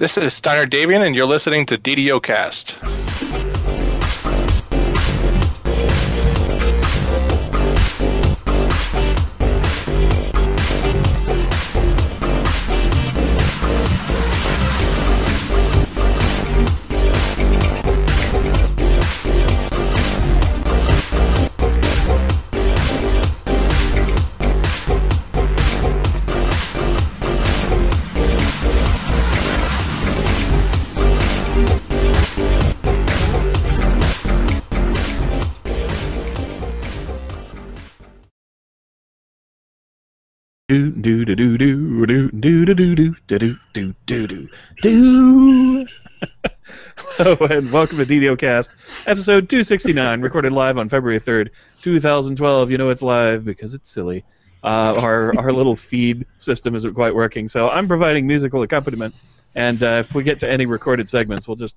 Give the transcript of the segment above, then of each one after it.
This is Steiner Davian, and you're listening to DDOcast. Do do do do do do do do do do do do do do. Hello and welcome to DDOcast, episode 269, recorded live on February 3rd, 2012. You know it's live because it's silly. Our little feed system isn't quite working, so I'm providing musical accompaniment. And if we get to any recorded segments, we'll just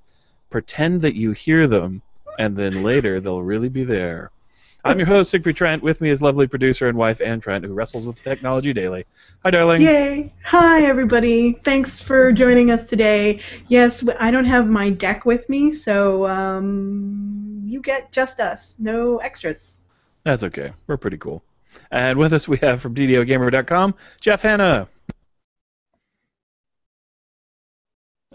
pretend that you hear them, and then later they'll really be there. I'm your host, Siegfried Trent. With me is lovely producer and wife, Anne Trent, who wrestles with technology daily. Hi, darling. Yay. Hi, everybody. Thanks for joining us today. Yes, I don't have my deck with me, so you get just us. No extras. That's okay. We're pretty cool. And with us we have from DDOgamer.com, Jeff Hanna.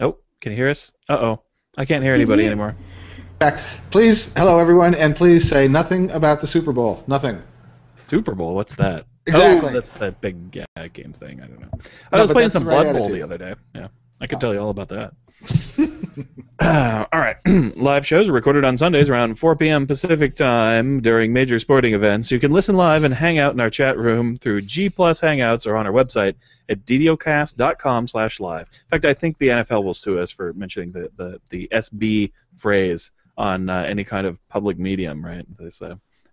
Oh, can you hear us? Uh-oh. I can't hear anybody anymore. Back. Please, hello everyone, and please say nothing about the Super Bowl. Nothing. Super Bowl? What's that? Exactly. Oh, that's that big game thing. I don't know. I was playing some Blood Bowl the other day. Yeah, I could tell you all about that. All right. Live shows are recorded on Sundays around 4 p.m. Pacific time during major sporting events. You can listen live and hang out in our chat room through G+ Hangouts or on our website at DDOcast.com/live. In fact, I think the NFL will sue us for mentioning the SB phrase on any kind of public medium, right? I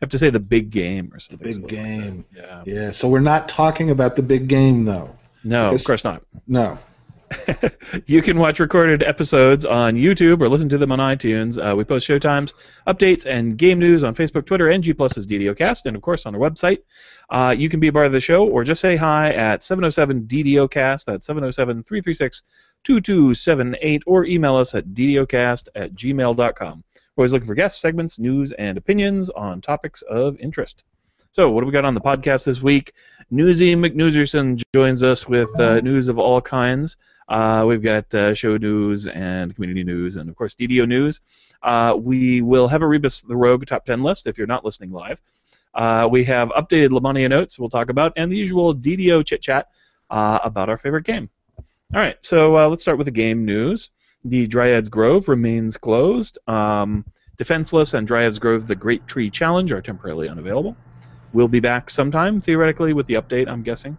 have to say the big game or something. The big game. Like yeah. So we're not talking about the big game, though. No, of course not. No. You can watch recorded episodes on YouTube or listen to them on iTunes. We post showtimes, updates, and game news on Facebook, Twitter, and G+'s DDOcast, and of course on our website. You can be a part of the show or just say hi at 707-DDOcast. That's 707-336-2278, or email us at ddocast@gmail.com. We're always looking for guests, segments, news, and opinions on topics of interest. So what do we got on the podcast this week? Newsy McNewserson joins us with news of all kinds. We've got show news and community news and, of course, DDO news. We will have a Rebus the Rogue Top 10 list if you're not listening live. We have updated lamannia notes we'll talk about, and the usual DDO chit-chat about our favorite game. All right, so let's start with the game news. The Dryad's Grove remains closed. Defenseless and Dryad's Grove The Great Tree Challenge are temporarily unavailable. We'll be back sometime, theoretically, with the update, I'm guessing.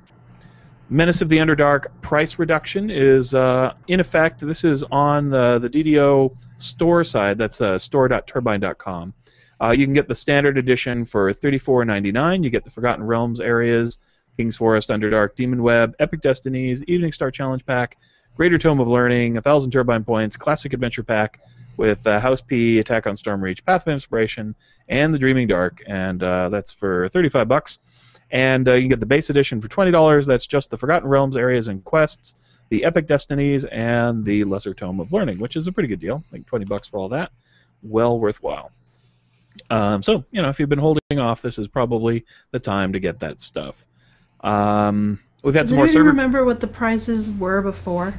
Menace of the Underdark price reduction is in effect. This is on the DDO store side. That's store.turbine.com. You can get the standard edition for $34.99. You get the Forgotten Realms areas, King's Forest, Underdark, Demon Web, Epic Destinies, Evening Star Challenge Pack, Greater Tome of Learning, 1,000 Turbine Points, Classic Adventure Pack with House P, Attack on Stormreach, Path of Inspiration, and The Dreaming Dark, and that's for $35. And you can get the base edition for $20. That's just the Forgotten Realms areas and quests, the Epic Destinies, and the Lesser Tome of Learning, which is a pretty good deal. I think $20 for all that. Well worthwhile. So, you know, if you've been holding off, this is probably the time to get that stuff. We've had some more server. Do you remember what the prices were before?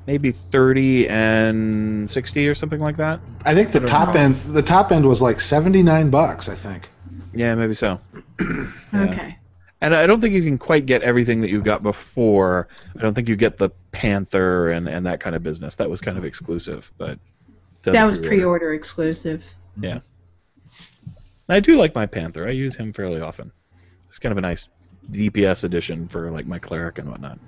Maybe 30 and 60 or something like that. I think the top end was like $79, I think. Yeah, maybe so. Yeah. Okay. And I don't think you can quite get everything that you got before. I don't think you get the Panther and that kind of business. That was kind of exclusive, but that was pre-order exclusive. Yeah. I do like my Panther. I use him fairly often. It's kind of a nice DPS edition for like my cleric and whatnot.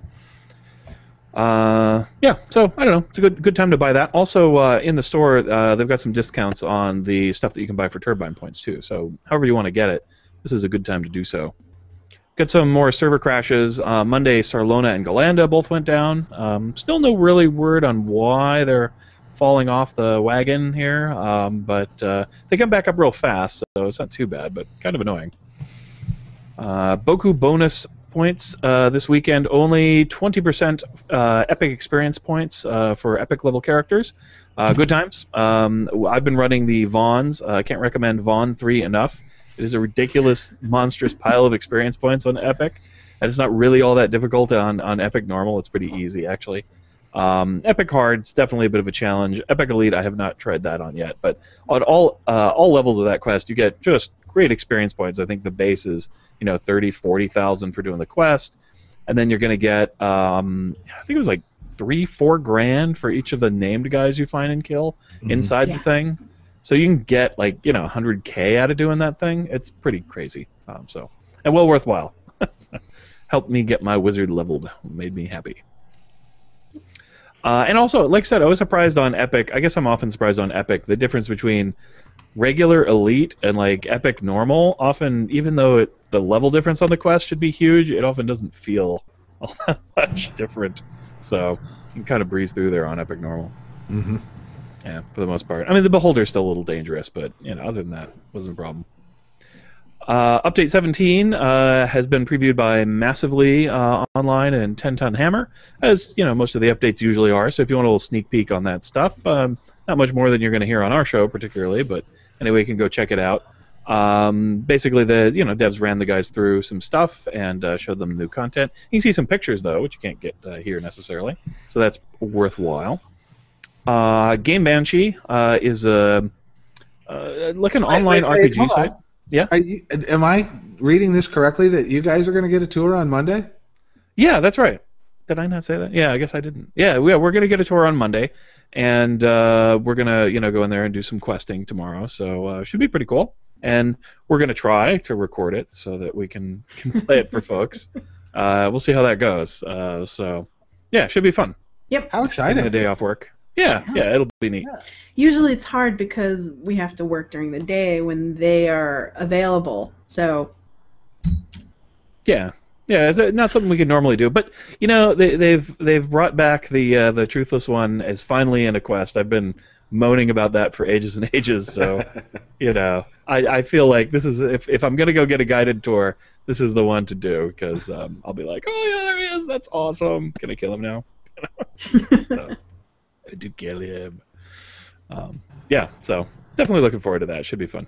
Yeah, so I don't know. It's a good time to buy that. Also, in the store, they've got some discounts on the stuff that you can buy for turbine points too. So, however you want to get it, this is a good time to do so. Got some more server crashes. Monday, Sarlona and Galanda both went down. Still no really word on why they're falling off the wagon here, but they come back up real fast, so it's not too bad, but kind of annoying. Boku Bonus points this weekend. Only 20% Epic experience points for Epic level characters. Good times. I've been running the Vaughns. I can't recommend Vaughn 3 enough. It is a ridiculous, monstrous pile of experience points on Epic. And it's not really all that difficult on Epic Normal. It's pretty easy, actually. Epic Hard's definitely a bit of a challenge. Epic Elite, I have not tried that on yet. But on all levels of that quest, you get just great experience points. I think the base is 30, 40,000 for doing the quest. And then you're going to get, I think it was like 3-4 grand for each of the named guys you find and kill inside the thing. So you can get like 100K out of doing that thing. It's pretty crazy. And well worthwhile. Helped me get my wizard leveled. Made me happy. And also, like I said, I was surprised on Epic. I guess I'm often surprised on Epic. The difference between regular Elite and like Epic Normal, often, even though the level difference on the quest should be huge, it often doesn't feel all that much different. So you can kind of breeze through there on Epic Normal. Mm-hmm. Yeah, for the most part. I mean, the Beholder's still a little dangerous, but other than that, wasn't a problem. Update 17 has been previewed by Massively online and 10 Ton Hammer, as most of the updates usually are. So if you want a little sneak peek on that stuff, not much more than you're going to hear on our show particularly, but anyway, you can go check it out. Basically, the devs ran the guys through some stuff and showed them new content. You can see some pictures though, which you can't get here necessarily, so that's worthwhile. Game Banshee is like an online RPG site. Yeah. Am I reading this correctly that you guys are going to get a tour on Monday? Yeah, that's right. Did I not say that? Yeah, I guess I didn't. Yeah, we're going to get a tour on Monday, and we're going to go in there and do some questing tomorrow. So it should be pretty cool. And we're going to try to record it so that we can play it for folks. We'll see how that goes. So yeah, it should be fun. Yep. How exciting! The day off work. Yeah, it'll be neat. Yeah. Usually it's hard because we have to work during the day when they are available. So yeah, it's not something we could normally do. But they've brought back the Truthless one as finally in a quest. I've been moaning about that for ages and ages. So I feel like this is if I'm gonna go get a guided tour, this is the one to do because I'll be like, oh yeah, there he is. That's awesome. Can I kill him now? So, I do kill him. So definitely looking forward to that. Should be fun.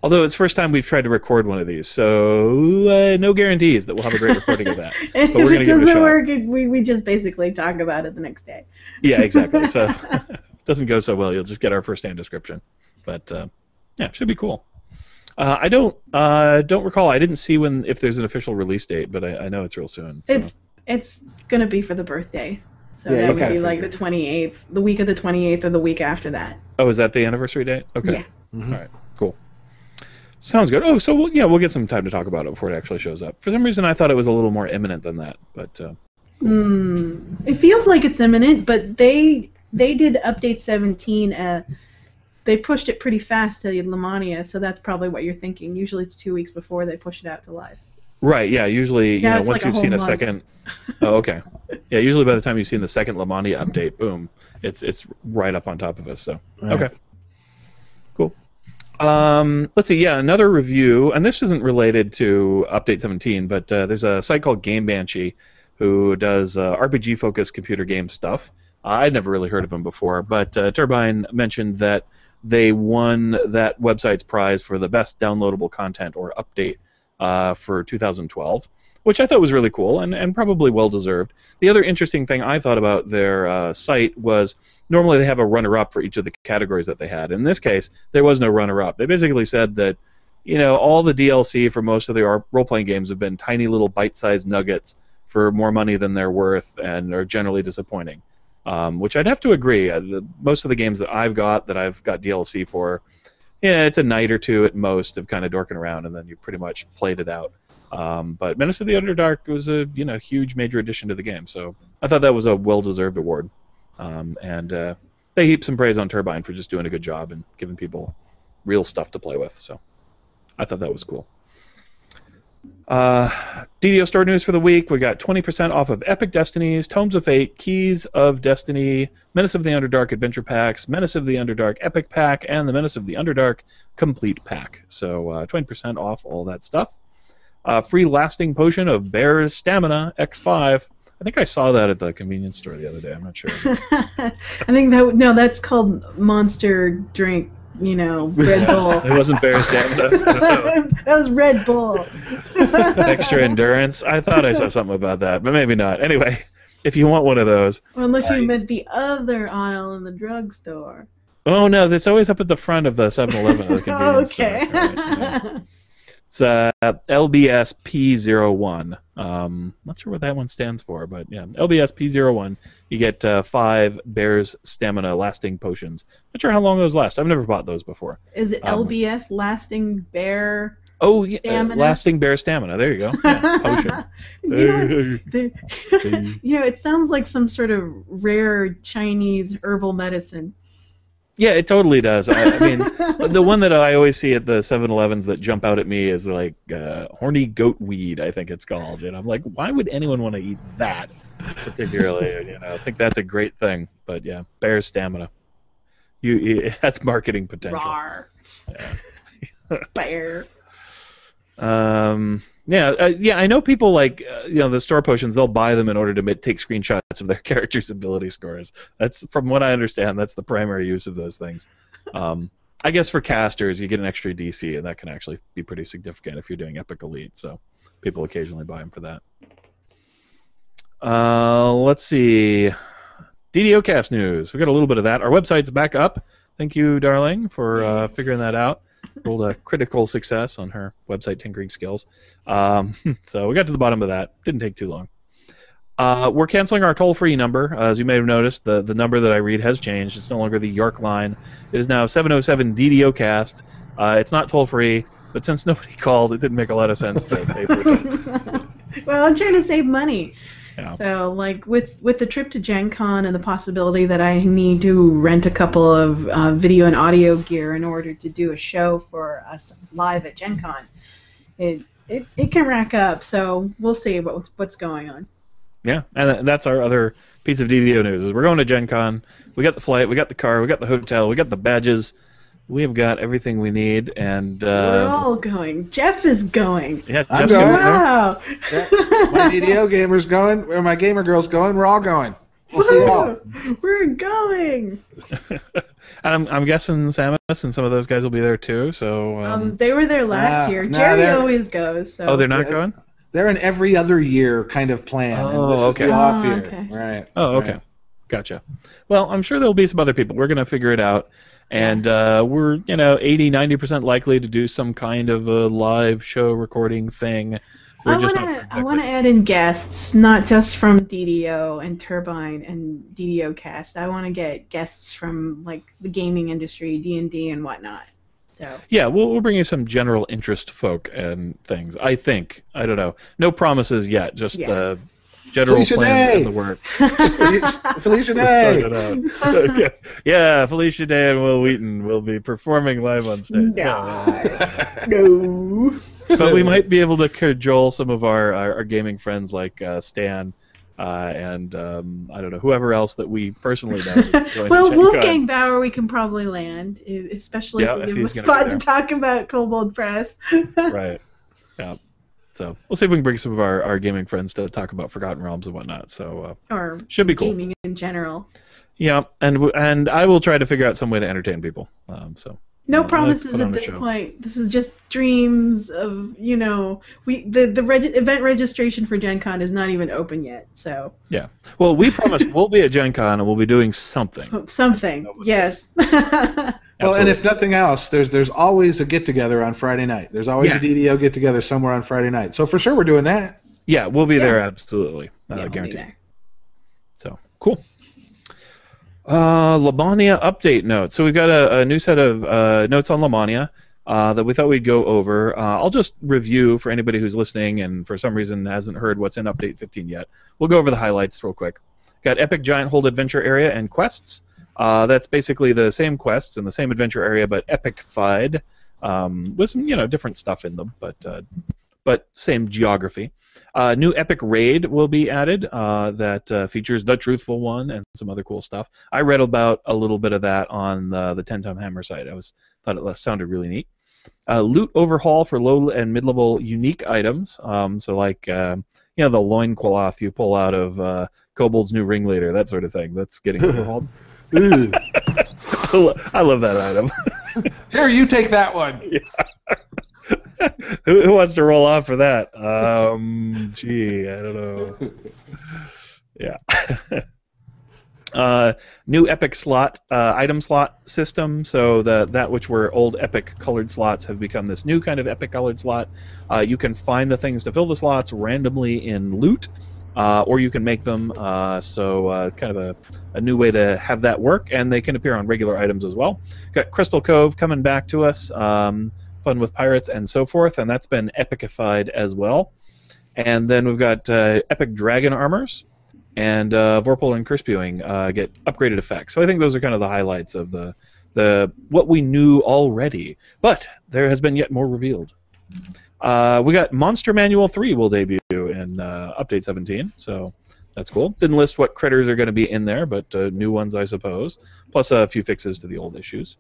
Although it's the first time we've tried to record one of these, so no guarantees that we'll have a great recording of that. But we're going to give it a shot. Work, we just basically talk about it the next day. Yeah, exactly. So if it doesn't go so well, you'll just get our first-hand description. But should be cool. I don't recall. I didn't see if there's an official release date, but I know it's real soon. So. It's going to be for the birthday. So that would be like the 28th, the week of the 28th or the week after that. Oh, is that the anniversary date? Okay. Yeah. Mm-hmm. All right, cool. Sounds good. Oh, so we'll get some time to talk about it before it actually shows up. For some reason, I thought it was a little more imminent than that, but... It feels like it's imminent, but they did update 17. They pushed it pretty fast to lamannia, so that's probably what you're thinking. Usually it's 2 weeks before they push it out to live. Right, yeah, usually, once like you've seen a month. second... Oh, okay. Yeah, usually by the time you've seen the second lamannia update, boom, it's right up on top of us, so... Right. Okay. Cool. Let's see, another review, and this isn't related to Update 17, but there's a site called Game Banshee who does RPG-focused computer game stuff. I'd never really heard of them before, but Turbine mentioned that they won that website's prize for the best downloadable content or update for 2012, which I thought was really cool and probably well-deserved. The other interesting thing I thought about their site was normally they have a runner-up for each of the categories that they had. In this case, there was no runner-up. They basically said that, all the DLC for most of the role-playing games have been tiny little bite-sized nuggets for more money than they're worth and are generally disappointing, which I'd have to agree. Most of the games that I've got DLC for, it's a night or two at most of kind of dorking around, and then you pretty much played it out. But Menace of the Underdark was a huge major addition to the game, so I thought that was a well-deserved award. And they heap some praise on Turbine for just doing a good job and giving people real stuff to play with. So I thought that was cool. DDO store news for the week. We got 20% off of Epic Destinies, Tomes of Fate, Keys of Destiny, Menace of the Underdark Adventure Packs, Menace of the Underdark Epic Pack, and the Menace of the Underdark Complete Pack. So 20% off all that stuff. Free lasting potion of Bear's Stamina X5. I think I saw that at the convenience store the other day. I'm not sure. I think that's called Monster Drink. Red Bull. It wasn't Bear's Stamina. That was Red Bull. Extra endurance. I thought I saw something about that, but maybe not. Anyway, if you want one of those. Well, unless you meant the other aisle in the drugstore. Oh, no, it's always up at the front of the 7-Eleven or the convenience store. Okay. Right, yeah. It's LBS P01. Not sure what that one stands for, but yeah, LBS P01. You get 5 Bear's Stamina lasting potions. Not sure how long those last. I've never bought those before. Is it LBS Lasting Bear? Oh, yeah, lasting Bear Stamina. There you go. Yeah, potion. It sounds like some sort of rare Chinese herbal medicine. Yeah, it totally does. I mean, the one that I always see at the 7-Elevens that jump out at me is like horny goat weed, I think it's called. And I'm like, why would anyone want to eat that particularly? I think that's a great thing. But yeah, Bear's Stamina. It has marketing potential. Rawr. Yeah. Bear. Yeah, I know people like the store potions. They'll buy them in order to take screenshots of their characters' ability scores. That's, from what I understand, that's the primary use of those things. I guess for casters, you get an extra DC, and that can actually be pretty significant if you're doing Epic Elite. So people occasionally buy them for that. Let's see, DDOcast news. We got a little bit of that. Our website's back up. Thank you, darling, for figuring that out. Rolled a critical success on her website tinkering skills. So we got to the bottom of that. Didn't take too long. We're canceling our toll-free number. As you may have noticed, the number that I read has changed. It's no longer the York line. It is now 707-DDOcast. It's not toll-free, but since nobody called, it didn't make a lot of sense to pay for it. Well, I'm trying to save money. Yeah. So, like, with the trip to GenCon and the possibility that I need to rent a couple of video and audio gear in order to do a show for us live at GenCon, it can rack up. So we'll see what's going on. Yeah, and that's our other piece of DDO news. Is we're going to GenCon. We got the flight, we got the car, we got the hotel, we got the badges. We have got everything we need, and we're all going. Jeff is going. Yeah, I'm Jeff's going. Wow. Yeah, my DDO gamer's going, or my gamer girl's going. We're all going. We'll see you all. We're going. And I'm guessing Samus and some of those guys will be there too. So They were there last year. no, Jerry they're- always goes. So. oh, they're not going. They're an every other year kind of plan. Oh, and this okay. is the off Oh, year. okay. Right. Oh, okay. Right. Gotcha. Well, I'm sure there'll be some other people. We're going to figure it out. And we're, 80, 90% likely to do some kind of a live show recording thing. I want to add in guests, not just from DDO and Turbine and DDOcast. I want to get guests from like the gaming industry, D&D and whatnot. So yeah, we'll bring you some general interest folk and things. I think. I don't know. No promises yet. Just general Felicia plans Day. in the work. Felicia Let's Day. start it out. Okay. Yeah, Felicia Day and Will Wheaton will be performing live on stage. no. But we might be able to cajole some of our gaming friends like Stan and I don't know, whoever else that we personally know. is going Well, to Wolfgang Bauer we can probably land, especially Yeah, if if we give him a he's gonna be spot there. to talk about Kobold Press. Right. Yeah. So we'll see if we can bring some of our gaming friends to talk about Forgotten Realms and whatnot. So Or should be cool. gaming in general. Yeah, and I will try to figure out some way to entertain people. So No let's promises put on at a this show. point. This is just dreams of, the event registration for Gen Con is not even open yet. So Yeah. Well, we promise we'll be at Gen Con and we'll be doing something. something, yes. Well, and Absolutely. if nothing else, there's always a get together on Friday night. There's always Yeah. a DDO get together somewhere on Friday night. So for sure we're doing that. Yeah, we'll be there absolutely. Yeah, we'll be Guaranteed. there. So cool. Lamannia update notes. So we've got a new set of notes on Lamannia that we thought we'd go over. I'll just review for anybody who's listening and for some reason hasn't heard what's in update 15 yet. We'll go over the highlights real quick. Got Epic Giant Hold Adventure Area and quests. That's basically the same quests in the same adventure area, but epic-fied with some different stuff in them, but same geography. New epic raid will be added that features the Truthful One and some other cool stuff. I read about a little bit of that on the 10 Time Hammer site. Thought it sounded really neat. Loot overhaul for low and mid-level unique items. So like the loincloth you pull out of Kobold's New Ringleader, that sort of thing. That's getting overhauled. I love that item. Here, you take that one. Yeah. Who wants to roll off for that? Gee, I don't know. Yeah. New epic slot item slot system. So that which were old epic colored slots have become this new kind of epic colored slot. You can find the things to fill the slots randomly in loot, or you can make them. So it's kind of a new way to have that work, and they can appear on regular items as well. Got Crystal Cove coming back to us. Fun with pirates and so forth, and that's been epicified as well. And then we've got epic dragon armors. And Vorpal and Curse-Spewing get upgraded effects. So I think those are kind of the highlights of the what we knew already. But there has been yet more revealed. We got Monster Manual 3 will debut in Update 17, so that's cool. Didn't list what critters are going to be in there, but new ones, I suppose. Plus a few fixes to the old issues.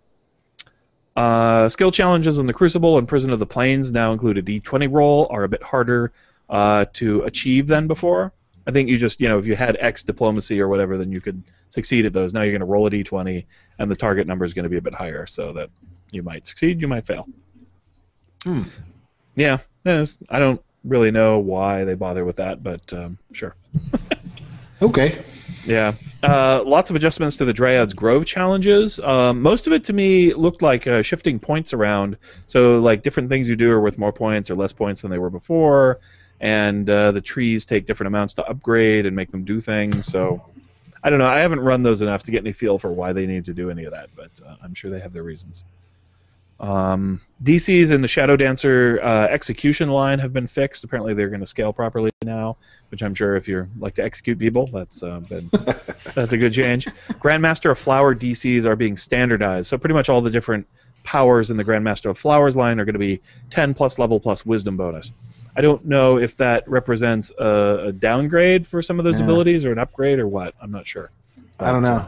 Skill challenges in the Crucible and Prison of the Plains now include a D20 roll, are a bit harder to achieve than before. I think you just, if you had X diplomacy or whatever, then you could succeed at those. Now you're going to roll a d20, and the target number is going to be a bit higher, so that you might succeed, you might fail. Yeah, I don't really know why they bother with that, but sure. Okay. Yeah. Lots of adjustments to the Dryad's Grove challenges. Most of it, to me, looked like shifting points around. So, like, different things you do are worth more points or less points than they were before. And the trees take different amounts to upgrade and make them do things. So, I don't know. I haven't run those enough to get any feel for why they need to do any of that, but I'm sure they have their reasons. DCs in the Shadow Dancer execution line have been fixed. Apparently, they're going to scale properly now, which I'm sure if you like to execute people, that's a good change. Grandmaster of Flower DCs are being standardized. So pretty much all the different powers in the Grandmaster of Flowers line are going to be 10 plus level plus wisdom bonus. I don't know if that represents a downgrade for some of those abilities or an upgrade or what. I'm not sure. I don't know.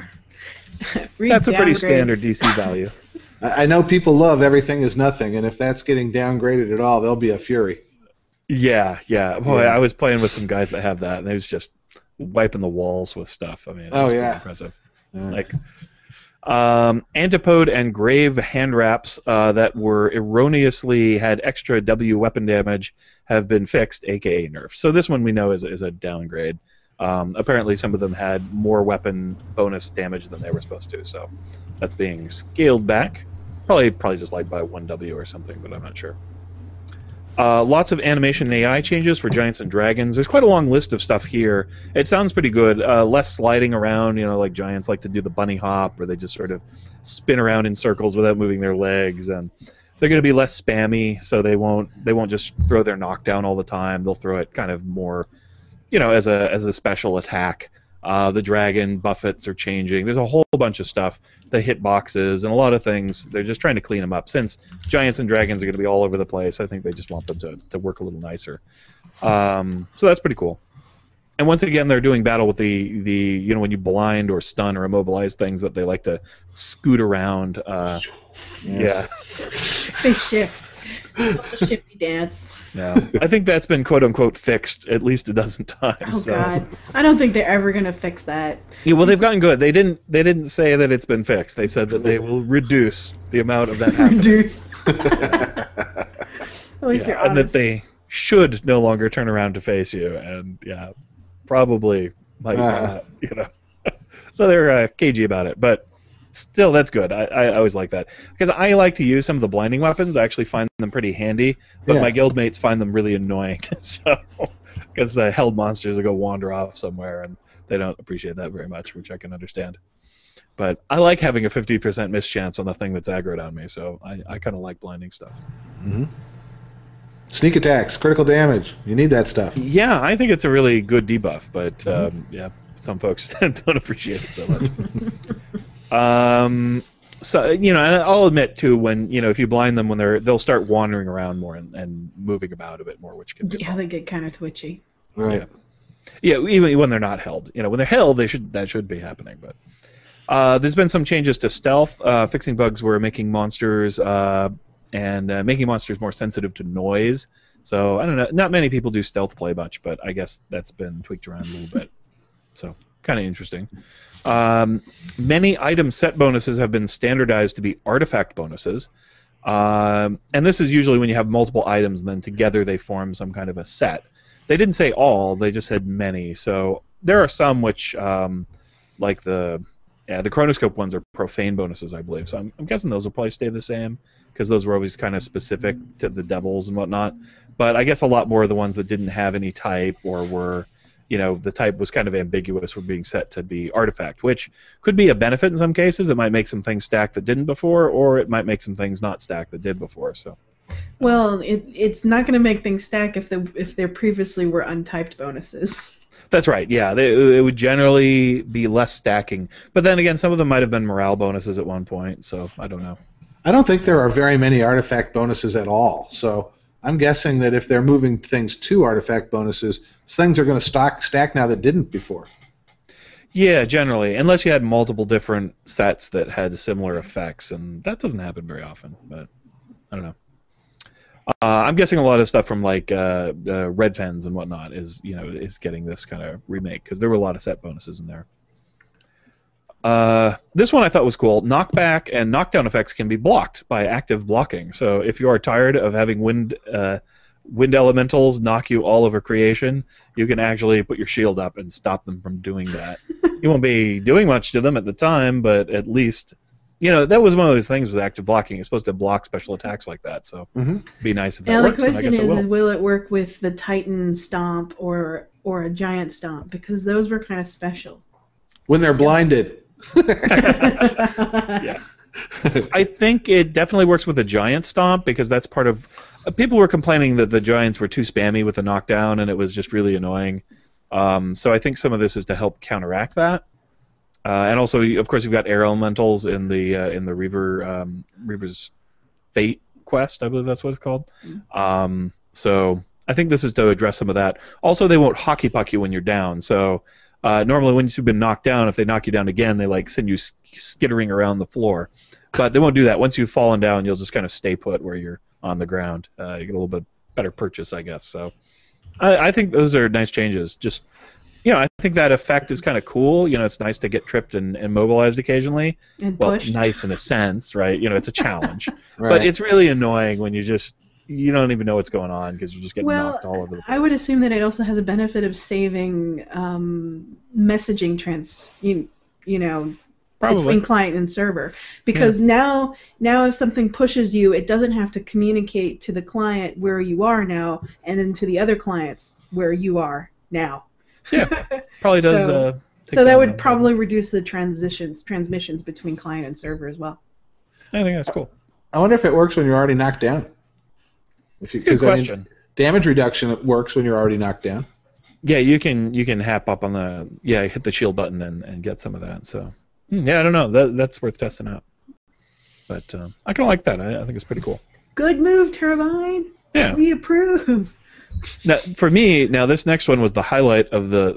That's a pretty standard DC value. I know people love everything is nothing, and if that's getting downgraded at all, they'll be a fury. Yeah. Boy, I was playing with some guys that have that, and it was just wiping the walls with stuff. I mean, it was pretty impressive. Yeah. Like Antipode and Grave hand wraps that were erroneously had extra W weapon damage have been fixed, aka nerfed. So this one we know is a downgrade. Apparently some of them had more weapon bonus damage than they were supposed to, so that's being scaled back. Probably just like by 1W or something, but I'm not sure. Lots of animation and AI changes for Giants and Dragons. There's quite a long list of stuff here. It sounds pretty good. Less sliding around, like Giants like to do the bunny hop, or they just sort of spin around in circles without moving their legs. And they're going to be less spammy, so they won't just throw their knockdown all the time. They'll throw it kind of more, as a special attack. The dragon buffets are changing. There's a whole bunch of stuff. The hitboxes and a lot of things. They're just trying to clean them up. Since Giants and Dragons are going to be all over the place, I think they just want them to work a little nicer. So that's pretty cool. And once again, they're doing battle with the when you blind or stun or immobilize things that they like to scoot around. Yes. Yeah. They shift. The shifty dance. Yeah, I think that's been quote unquote fixed at least a dozen times. Oh God, I don't think they're ever gonna fix that. Yeah, well, they've gotten good. They didn't say that it's been fixed. They said that they will reduce the amount of that happening. Reduce. At least they're honest. And that they should no longer turn around to face you. And yeah, probably might not. So they're cagey about it, but. Still, that's good. I always like that. Because I like to use some of the blinding weapons. I actually find them pretty handy, but my guildmates find them really annoying. So, because the held monsters will go wander off somewhere, and they don't appreciate that very much, which I can understand. But I like having a 50% mischance on the thing that's aggroed on me, so I kind of like blinding stuff. Mm-hmm. Sneak attacks, critical damage. You need that stuff. Yeah, I think it's a really good debuff, but some folks don't appreciate it so much. So and I'll admit too, when if you blind them when they'll start wandering around more and moving about a bit more, which can be they get kind of twitchy. Right. Yeah, even when they're not held. When they're held, that should be happening. But there's been some changes to stealth, fixing bugs where making monsters and making monsters more sensitive to noise. So I don't know. Not many people do stealth play much, but I guess that's been tweaked around a little bit. So kind of interesting. Many item set bonuses have been standardized to be artifact bonuses. And this is usually when you have multiple items and then together they form some kind of a set. They didn't say all, they just said many. So there are some which, like the Chronoscope ones are profane bonuses, I believe. So I'm guessing those will probably stay the same because those were always kind of specific to the devils and whatnot. But I guess a lot more of the ones that didn't have any type or were, the type was kind of ambiguous were being set to be artifact, which could be a benefit in some cases. It might make some things stack that didn't before, or it might make some things not stack that did before. So, well, it's not going to make things stack if there previously were untyped bonuses. That's right. Yeah, it would generally be less stacking. But then again, some of them might have been morale bonuses at one point. So I don't know. I don't think there are very many artifact bonuses at all. So I'm guessing that if they're moving things to artifact bonuses, things are going to stack now that didn't before. Yeah, generally, unless you had multiple different sets that had similar effects, and that doesn't happen very often. But I don't know. I'm guessing a lot of stuff from like Red Fens and whatnot is getting this kind of remake because there were a lot of set bonuses in there. This one I thought was cool. Knockback and knockdown effects can be blocked by active blocking. So if you are tired of having wind elementals knock you all over creation, you can actually put your shield up and stop them from doing that. You won't be doing much to them at the time, but at least that was one of those things with active blocking. It's supposed to block special attacks like that, so it'd be nice if that works. The question is, will it work with the Titan Stomp or a Giant Stomp? Because those were kind of special. When they're blinded. Yeah. I think it definitely works with a Giant Stomp because that's part of... people were complaining that the Giants were too spammy with the knockdown and it was just really annoying. So I think some of this is to help counteract that. And also, of course, you've got air elementals in the Reaver's Fate quest. I believe that's what it's called. So I think this is to address some of that. Also, they won't hockey puck you when you're down. So normally, when you've been knocked down, if they knock you down again, they send you skittering around the floor. But they won't do that. Once you've fallen down, you'll just kind of stay put where you're on the ground. You get a little bit better purchase, I guess. So I think those are nice changes. Just I think that effect is kind of cool. It's nice to get tripped and immobilized occasionally. And pushed. Nice in a sense, right? It's a challenge. Right. But it's really annoying when you don't even know what's going on because you're just getting knocked all over the place. I would assume that it also has a benefit of saving messaging Probably. Between client and server. Because now if something pushes you, it doesn't have to communicate to the client where you are now and then to the other clients where you are now. Yeah, probably does. So that would probably reduce the transmissions between client and server as well. I think that's cool. I wonder if it works when you're already knocked down. Good question. Damage reduction works when you're already knocked down. Yeah, you can hap up on hit the shield button and get some of that. So I don't know. That's worth testing out. But I kind of like that. I think it's pretty cool. Good move, Turbine. Yeah, we approve. Now, for me, this next one was the highlight of the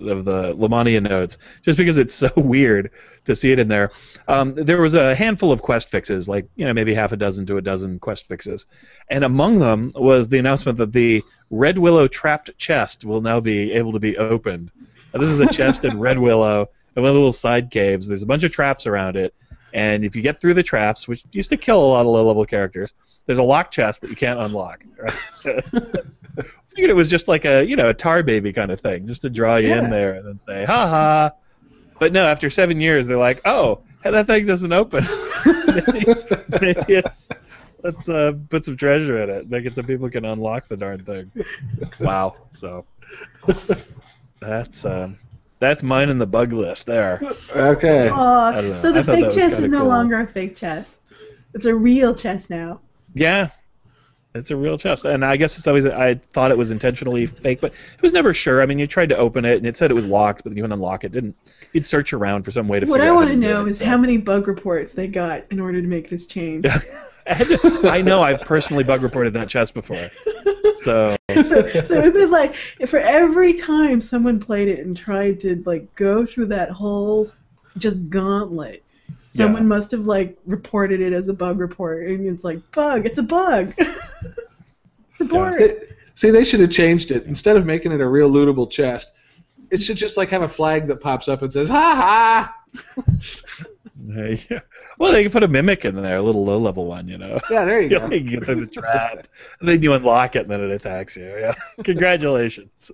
lamannia notes, just because it's so weird to see it in there. There was a handful of quest fixes, maybe half a dozen to a dozen quest fixes, and among them was the announcement that the Red Willow trapped chest will now be able to be opened. Now, this is a chest in Red Willow, and one of the little side caves. There's a bunch of traps around it, and if you get through the traps, which used to kill a lot of low-level characters, there's a locked chest that you can't unlock. Right? Figured it was just like a tar baby kind of thing, just to draw you in there and then say, ha ha. But no, after 7 years, they're like, oh, that thing doesn't open. maybe let's put some treasure in it, make it so people can unlock the darn thing. Wow. So that's mine in the bug list there. Okay. So the fake chest is no longer a fake chest. It's a real chest now. Yeah. It's a real chest, and I guess it's always. I thought it was intentionally fake, but it was never sure. I mean, you tried to open it, and it said it was locked, but you couldn't unlock it. You'd search around for some way to. What figure I out want to know is how many bug reports they got in order to make this change. I know. I've personally bug reported that chest before, so it would be like for every time someone played it and tried to go through that whole just gauntlet, Someone must have like reported it as a bug report, and it's like bug. It's a bug. Report. See, they should have changed it. Instead of making it a real lootable chest, it should just like have a flag that pops up and says "Ha ha." Yeah. Well, they can put a mimic in there, a little low-level one, you know. Yeah, there you go. You get through the trap, and then you unlock it, and then it attacks you. Yeah, congratulations.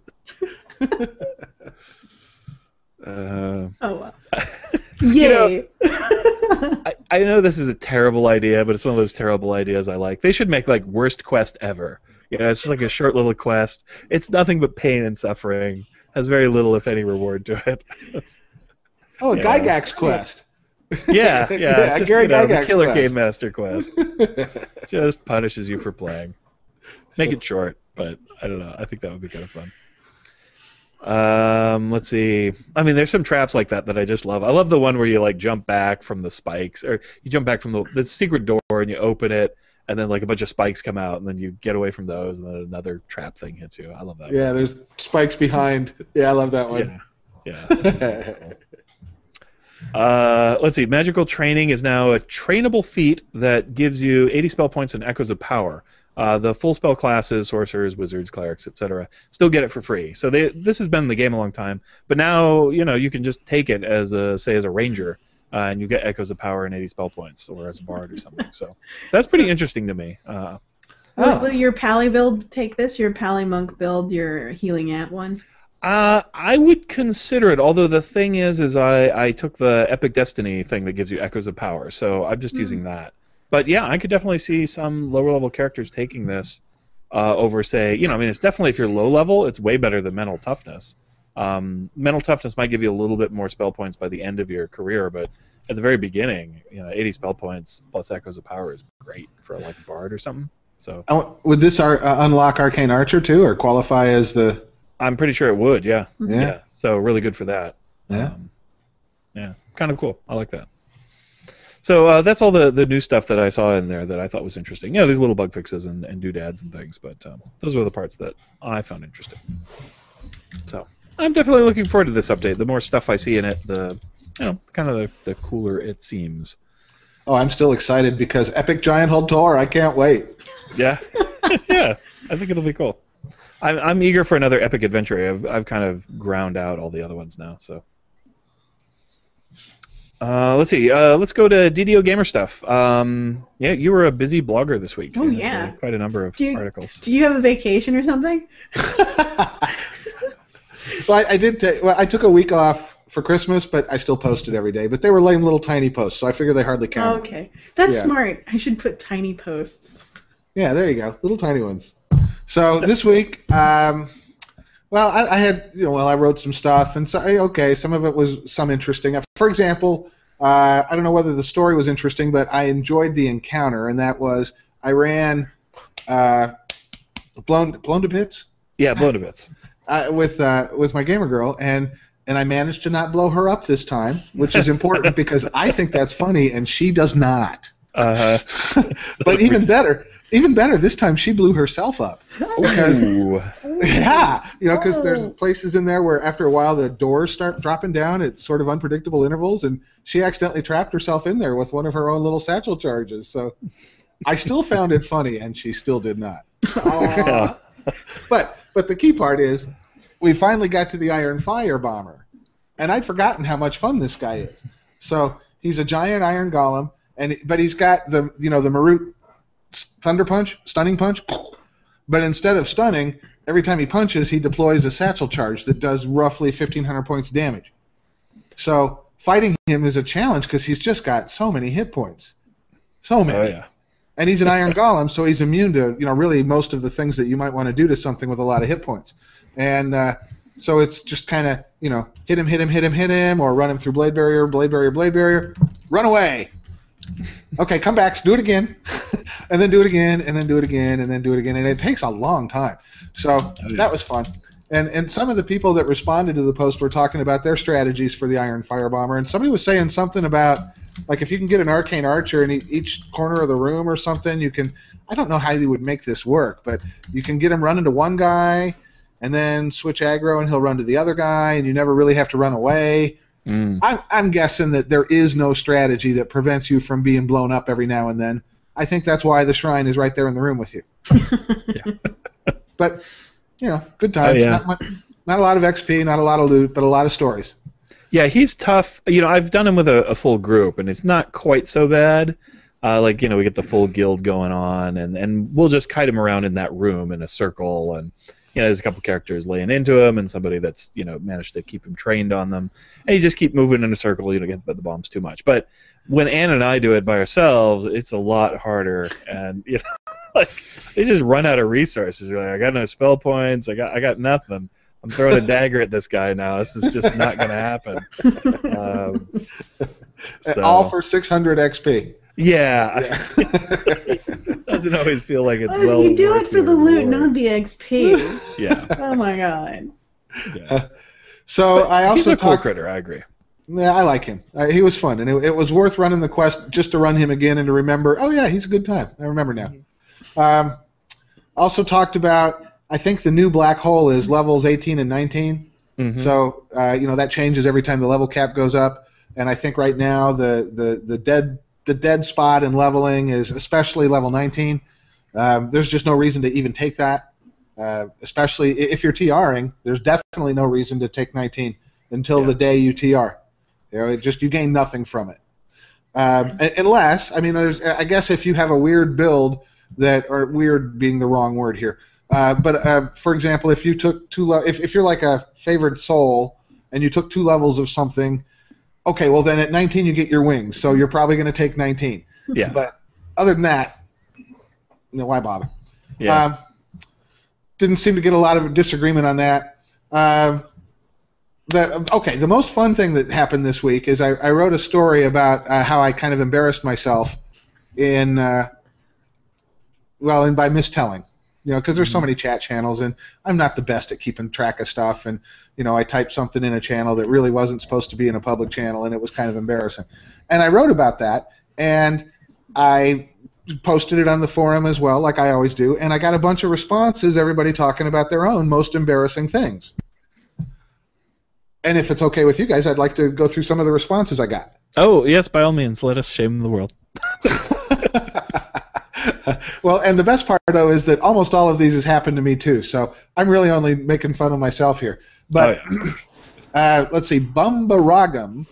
Oh wow! Yay! I know this is a terrible idea, but it's one of those terrible ideas I like. They should make like worst quest ever. You know, it's just like a short little quest. It's nothing but pain and suffering. Has very little, if any, reward to it. A Gygax quest. Yeah, it's just Gary the Gygax Killer quest. Game Master quest. Just punishes you for playing. Make it short, but I don't know. I think that would be kind of fun. Let's see. I mean, there's some traps like that I just love. I love the one where you like jump back from the spikes, or you jump back from the secret door and you open it, and then like a bunch of spikes come out, and then you get away from those, and then another trap thing hits you. I love that. Yeah, one. there's spikes behind. Yeah, I love that one. Yeah. Let's see. Magical training is now a trainable feat that gives you 80 spell points and echoes of power. The full spell classes, sorcerers, wizards, clerics, etc., still get it for free. So this has been in the game a long time, but now you can just take it as a ranger, and you get echoes of power and 80 spell points, or as a bard or something. So that's pretty interesting to me. Will your Pally build take this? Your Pally Monk build, your Healing Ant one? I would consider it, although the thing is I took the Epic Destiny thing that gives you echoes of power, so I'm just using that. But yeah, I could definitely see some lower level characters taking this over, say, it's definitely, if you're low level, it's way better than mental toughness. Mental toughness might give you a little bit more spell points by the end of your career, but at the very beginning, 80 spell points plus echoes of power is great for like a bard or something. So would this unlock Arcane Archer too, or qualify as the? I'm pretty sure it would. Yeah. Yeah. So really good for that. Yeah. Yeah. Kind of cool. I like that. So that's all the new stuff that I saw in there that I thought was interesting. These little bug fixes and doodads and things, but those were the parts that I found interesting. So I'm definitely looking forward to this update. The more stuff I see in it, the cooler it seems. Oh, I'm still excited because Epic Giant Hull Tour. I can't wait. Yeah. Yeah. I think it'll be cool. I'm eager for another epic adventure. I've kind of ground out all the other ones now. So let's see. Let's go to DDO Gamer stuff. Yeah, you were a busy blogger this week. Oh yeah, quite a number of articles. Do you have a vacation or something? Well, I did. I took a week off for Christmas, but I still posted every day. But they were lame little tiny posts, so I figure they hardly count. Oh, okay, that's smart. I should put tiny posts. Yeah, there you go, little tiny ones. So this week, I had, I wrote some stuff, and some of it was some interesting. For example, I don't know whether the story was interesting, but I enjoyed the encounter, and that was I ran blown to bits. Yeah, blown to bits. With my gamer girl, and I managed to not blow her up this time, which is important because I think that's funny, and she does not. But even better, this time she blew herself up. Because, because there's places in there where after a while the doors start dropping down at sort of unpredictable intervals, and she accidentally trapped herself in there with one of her own little satchel charges. So I still found it funny, and she still did not. But the key part is we finally got to the Iron Fire Bomber, and I'd forgotten how much fun this guy is. So he's a giant iron golem, but he's got the Marut Thunder Punch, Stunning Punch, but instead of stunning, every time he punches, he deploys a satchel charge that does roughly 1,500 points damage. So fighting him is a challenge because he's just got so many hit points, so many. Oh yeah. And he's an iron golem, so he's immune to really most of the things that you might want to do to something with a lot of hit points. And so it's just kind of hit him, or run him through blade barrier, run away. Okay, come back, do it again, and then do it again, and then do it again, and then do it again, and it takes a long time. So that was fun. And some of the people that responded to the post were talking about their strategies for the Iron Fire Bomber, and somebody was saying something about, like, if you can get an Arcane Archer in each corner of the room or something, you can, I don't know how you would make this work, but you can get him running to one guy, and then switch aggro, and he'll run to the other guy, and you never really have to run away. I'm guessing that there is no strategy that prevents you from being blown up every now and then. I think that's why the shrine is right there in the room with you. But, good times. Oh, yeah. Not a lot of XP, not a lot of loot, but a lot of stories. Yeah, he's tough. I've done him with a full group, and it's not quite so bad. We get the full guild going on, and we'll just kite him around in that room in a circle, and there's a couple characters laying into him, and somebody that's managed to keep him trained on them, and you just keep moving in a circle. You don't get the bombs too much. But when Ann and I do it by ourselves, it's a lot harder, and they just run out of resources. Like, I got no spell points. I got nothing. I'm throwing a dagger at this guy now. This is just not going to happen. All for 600 XP. Yeah. It doesn't always feel like it's well. You do it for the loot, not the XP. Yeah. Oh my god. Yeah. So I also He's a cool talked. critter. I agree. Yeah, I like him. He was fun, and it was worth running the quest just to run him again and to remember. Oh yeah, he's a good time. I remember now. Also talked about. I think the new black hole is levels 18 and 19. Mm-hmm. So that changes every time the level cap goes up. And I think right now the dead spot in leveling is especially level 19. There's just no reason to even take that. Especially if you're TRing, there's definitely no reason to take 19 until the day you TR. You gain nothing from it. Unless, I guess if you have a weird build or weird being the wrong word here. But for example, if you took if you're like a favored soul and you took 2 levels of something, okay, well then at 19 you get your wings, so you're probably going to take 19. Yeah. But other than that, why bother? Yeah. Didn't seem to get a lot of disagreement on that. The most fun thing that happened this week is I wrote a story about how I kind of embarrassed myself by mistelling. Because there's so many chat channels, and I'm not the best at keeping track of stuff. And, I typed something in a channel that really wasn't supposed to be in a public channel, and it was kind of embarrassing. And I wrote about that, and I posted it on the forum as well, like I always do. And I got a bunch of responses, everybody talking about their own most embarrassing things. And if it's okay with you guys, I'd like to go through some of the responses I got. Oh, yes, by all means. Let us shame the world. Well, and the best part, though, is that almost all of these has happened to me, too. So I'm really only making fun of myself here. But let's see, Bumbaragam.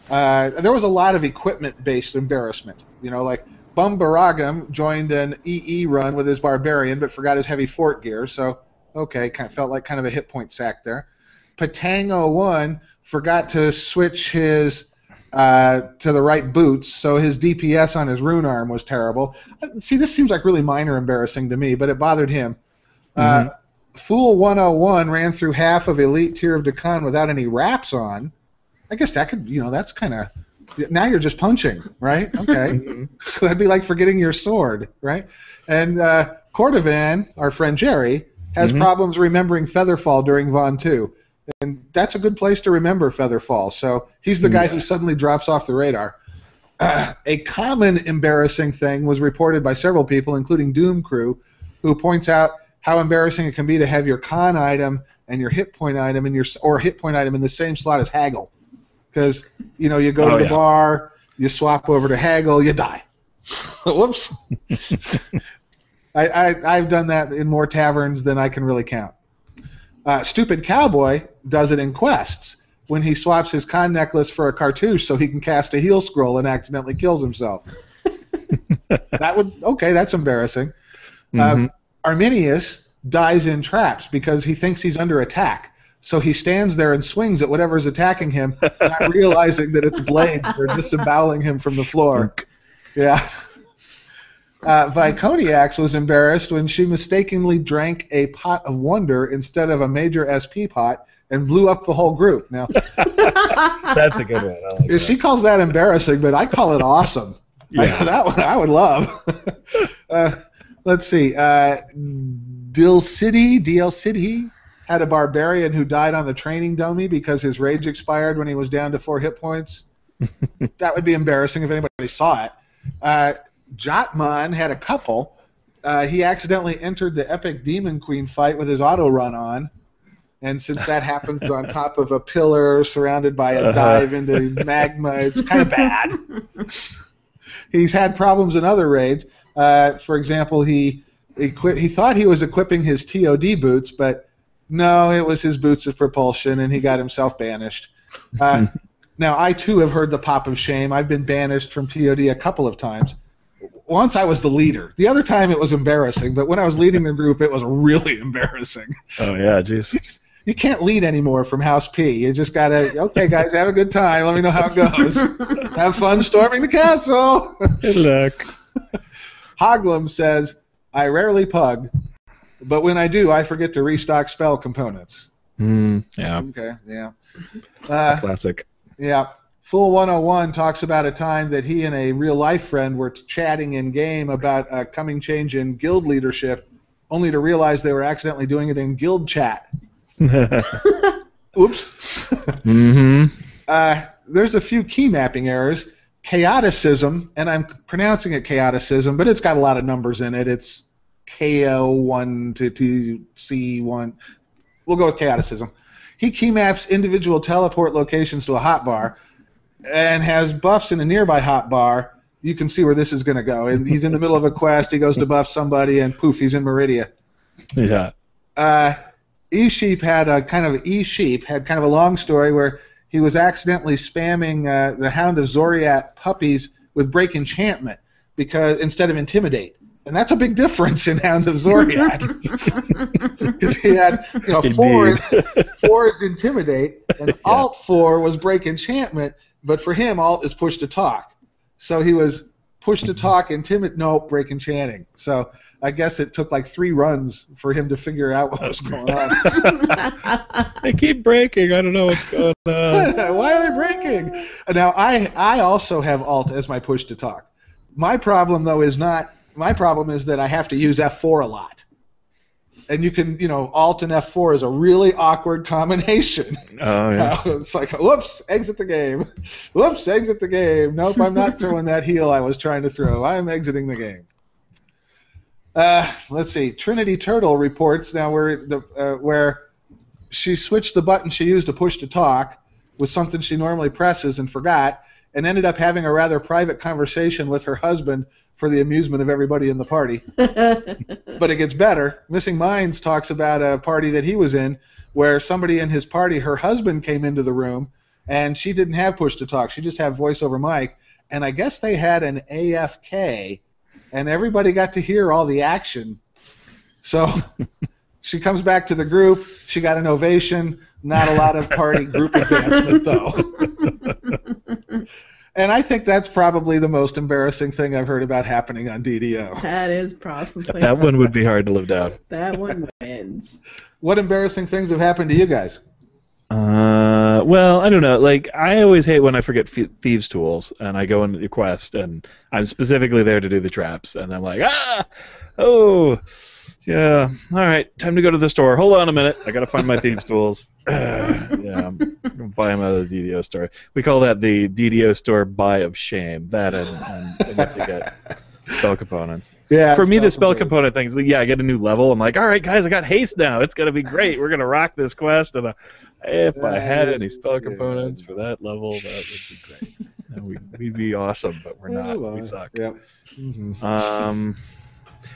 There was a lot of equipment-based embarrassment. Like Bumbaragam joined an EE run with his Barbarian but forgot his heavy fort gear. So, okay, felt like kind of a hit point sack there. Patango1 forgot to switch his to the right boots, so his DPS on his rune arm was terrible. See, this seems like really minor embarrassing to me, but it bothered him. Fool 101 ran through half of Elite Tier of Decon without any wraps on. I guess that could, that's kind of... Now you're just punching, right? Okay. That'd be like forgetting your sword, right? And Cordovan, our friend Jerry, has problems remembering Featherfall during Von 2. And that's a good place to remember Featherfall. So he's the guy who suddenly drops off the radar. A common embarrassing thing was reported by several people, including Doom Crew, who points out how embarrassing it can be to have your con item and your hit point item in hit point item in the same slot as Haggle. Because you go to the bar, you swap over to Haggle, you die. Whoops. I've done that in more taverns than I can really count. Stupid Cowboy does it in quests when he swaps his con necklace for a cartouche so he can cast a heal scroll and accidentally kills himself. That's embarrassing. Arminius dies in traps because he thinks he's under attack. So he stands there and swings at whatever's attacking him, not realizing that it's blades that are disemboweling him from the floor. Yeah. Viconiax was embarrassed when she mistakenly drank a pot of wonder instead of a major SP pot and blew up the whole group. Now, that's a good one. I like that. She calls that embarrassing, but I call it awesome. Yeah. That one I would love. Let's see. DL City had a barbarian who died on the training dummy because his rage expired when he was down to 4 hit points. That would be embarrassing if anybody saw it. Jotman had a couple. He accidentally entered the epic Demon Queen fight with his auto run on. And since that happens on top of a pillar surrounded by a dive into magma, it's kind of bad. He's had problems in other raids. For example, he thought he was equipping his TOD boots, but no, it was his boots of propulsion, and he got himself banished. Now, I too have heard the pop of shame. I've been banished from TOD a couple of times. Once I was the leader. The other time it was embarrassing, but when I was leading the group, it was really embarrassing. Oh, yeah, jeez. You can't lead anymore from House P. You just got to, okay, guys, have a good time. Let me know how it goes. Have fun storming the castle. Good luck. Hoglum says, I rarely pug, but when I do, I forget to restock spell components. Yeah. Okay, yeah. Classic. Yeah. Fool 101 talks about a time that he and a real-life friend were chatting in-game about a coming change in guild leadership, only to realize they were accidentally doing it in guild chat. Oops. There's a few key mapping errors. Chaoticism, and I'm pronouncing it chaoticism, but it's got a lot of numbers in it. It's KO1 to C1. We'll go with chaoticism. He key maps individual teleport locations to a hotbar and has buffs in a nearby hotbar. You can see where this is going to go. And he's in the middle of a quest. He goes to buff somebody, and poof, he's in Meridia. Yeah. E-Sheep had kind of a long story where he was accidentally spamming the Hound of Zoriat puppies with Break Enchantment because instead of Intimidate. And that's a big difference in Hound of Zoriat. Because he had, 4 is Intimidate, and Alt 4 was Break Enchantment, but for him, Alt is Push to Talk. So he was Push to Talk, Break Enchanting. So I guess it took like 3 runs for him to figure out what was going on. They keep breaking. I don't know what's going on. Why are they breaking? Now, I also have Alt as my Push to Talk. My problem, though, is that I have to use F4 a lot. And you can, Alt and F4 is a really awkward combination. Oh, yeah. It's like, whoops, exit the game. Whoops, exit the game. Nope, I'm not throwing that heal I was trying to throw. I'm exiting the game. Let's see. Trinity Turtle reports now where she switched the button she used to push to talk with something she normally presses and forgot, and ended up having a rather private conversation with her husband for the amusement of everybody in the party. But it gets better. Missing Minds talks about a party that he was in where somebody in his party, her husband came into the room, and she didn't have push to talk. She just had voice over mic, and I guess they had an AFK, and everybody got to hear all the action. So she comes back to the group. She got an ovation. Not a lot of party group advancement, though. And I think that's probably the most embarrassing thing I've heard about happening on DDO. That is probably. That one would be hard to live down. That one wins. What embarrassing things have happened to you guys? Well, I don't know. Like, I always hate when I forget thieves' tools, and I go into the quest, and I'm specifically there to do the traps, and I'm like, yeah, all right, time to go to the store. Hold on a minute, I gotta find my thieves' tools. Yeah, I'm gonna buy them out of the DDO store. We call that the DDO store buy of shame. That and I have to get spell components. Yeah. For me, the spell component things, I get a new level. I'm like, all right, guys, I got haste now. It's gonna be great. We're gonna rock this quest. And if I had any spell components for that level, that would be great. We'd be awesome, but we're not. We suck. Yep. Mm-hmm.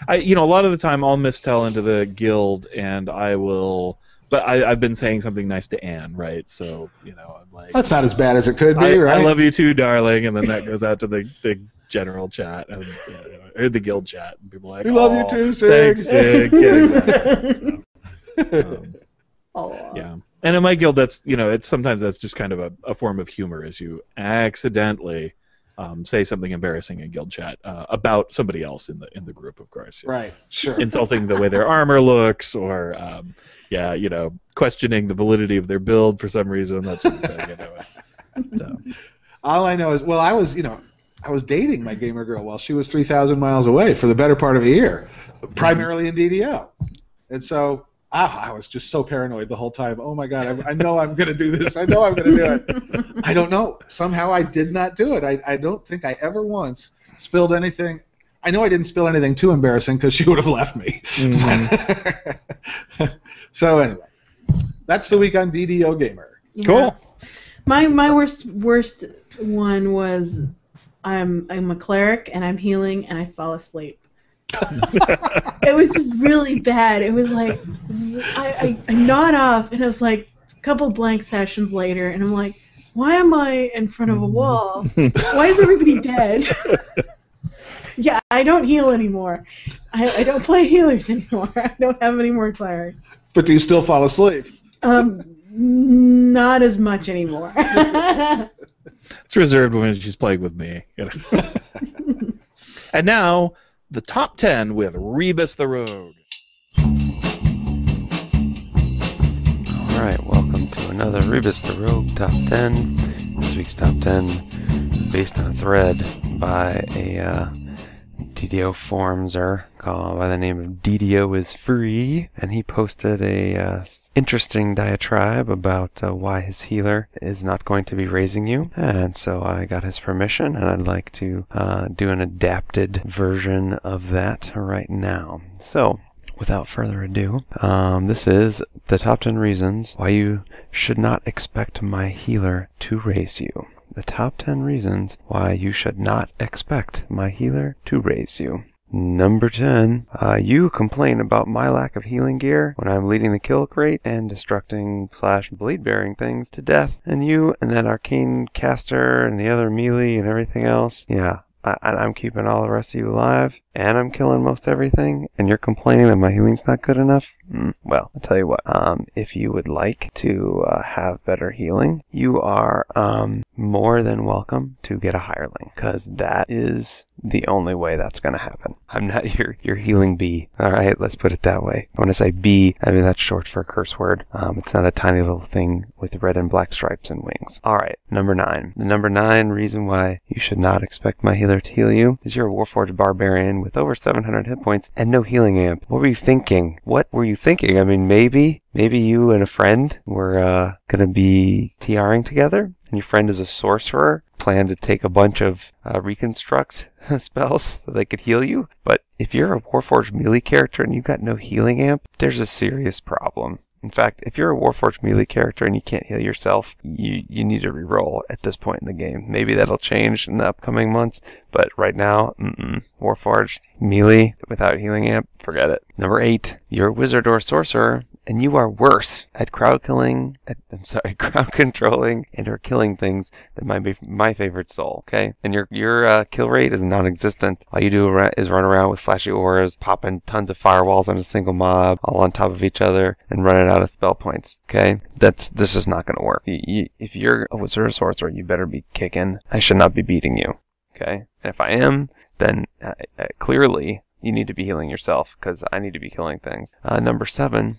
A lot of the time I'll mistell into the guild, and I will. But I've been saying something nice to Anne, right? So I'm like, that's not as bad as it could be, right? I love you too, darling, and then that goes out to the general chat and or the guild chat, and people are like, we love you too, Sig. Thanks, Sig. Yeah, exactly. Yeah. And in my guild, that's it's sometimes that's just kind of a form of humor, is you accidentally say something embarrassing in guild chat about somebody else in the group, of course. Right. Sure. Insulting the way their armor looks, or questioning the validity of their build for some reason. That's what I'm doing. All I know is, I was dating my gamer girl while she was 3,000 miles away for the better part of a year, primarily in DDO, and so. I was just so paranoid the whole time. Oh, my God, I know I'm going to do this. I know I'm going to do it. I don't know. Somehow I did not do it. I don't think I ever once spilled anything. I know I didn't spill anything too embarrassing because she would have left me. Mm-hmm. So anyway, That's the week on DDO Gamer. Yeah. Cool. My worst one was I'm a cleric and I'm healing and I fall asleep. It was just really bad. It was like I nod off and it was like a couple blank sessions later and I'm like, why am I in front of a wall? Why is everybody dead? Yeah, I don't heal anymore. I don't play healers anymore. I don't have any more clerics. But do you still fall asleep? Not as much anymore. It's reserved when she's playing with me. And now, the top 10 with Rebus the Rogue. Alright, welcome to another Rebus the Rogue Top 10. This week's Top 10 based on a thread by a DDO forumser called by the name of DDO is Free, and he posted a interesting diatribe about why his healer is not going to be raising you, and so I got his permission and I'd like to do an adapted version of that right now. So without further ado, this is the top 10 reasons why you should not expect my healer to raise you. The top 10 reasons why you should not expect my healer to raise you. Number 10, you complain about my lack of healing gear when I'm leading the kill crate and destructing / bleed bearing things to death, and you and that arcane caster and the other melee and everything else, yeah, I'm keeping all the rest of you alive, and I'm killing most everything, and you're complaining that my healing's not good enough? Well, I'll tell you what, if you would like to have better healing, you are more than welcome to get a hireling, because that is the only way that's going to happen. I'm not your healing bee. Alright, let's put it that way. When I say bee, I mean that's short for a curse word. It's not a tiny little thing with red and black stripes and wings. Alright, number 9. The number 9 reason why you should not expect my healer to heal you is you're a Warforged barbarian with over 700 hit points and no healing amp. What were you thinking? What were you thinking? I mean, maybe you and a friend were gonna be TRing together, and your friend is a sorcerer, plan to take a bunch of reconstruct spells so they could heal you. But if you're a Warforged melee character and you've got no healing amp, there's a serious problem. In fact, if you're a Warforged melee character and you can't heal yourself, you need to reroll at this point in the game. Maybe that'll change in the upcoming months, but right now, Warforged melee without healing amp, forget it. Number 8, you're a wizard or sorcerer, and you are worse at crowd controlling and or killing things than my favorite soul, okay? And your kill rate is non-existent. All you do is run around with flashy auras, popping tons of firewalls on a single mob, all on top of each other, and running out of spell points, okay? This is not going to work. If you're a wizard or sorcerer, you better be kicking. I should not be beating you, okay? And if I am, then clearly you need to be healing yourself, because I need to be killing things. Number 7,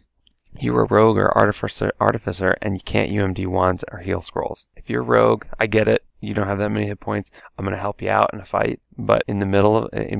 you're a rogue or artificer, and you can't UMD wands or heal scrolls. If you're a rogue, I get it. You don't have that many hit points. I'm going to help you out in a fight. But in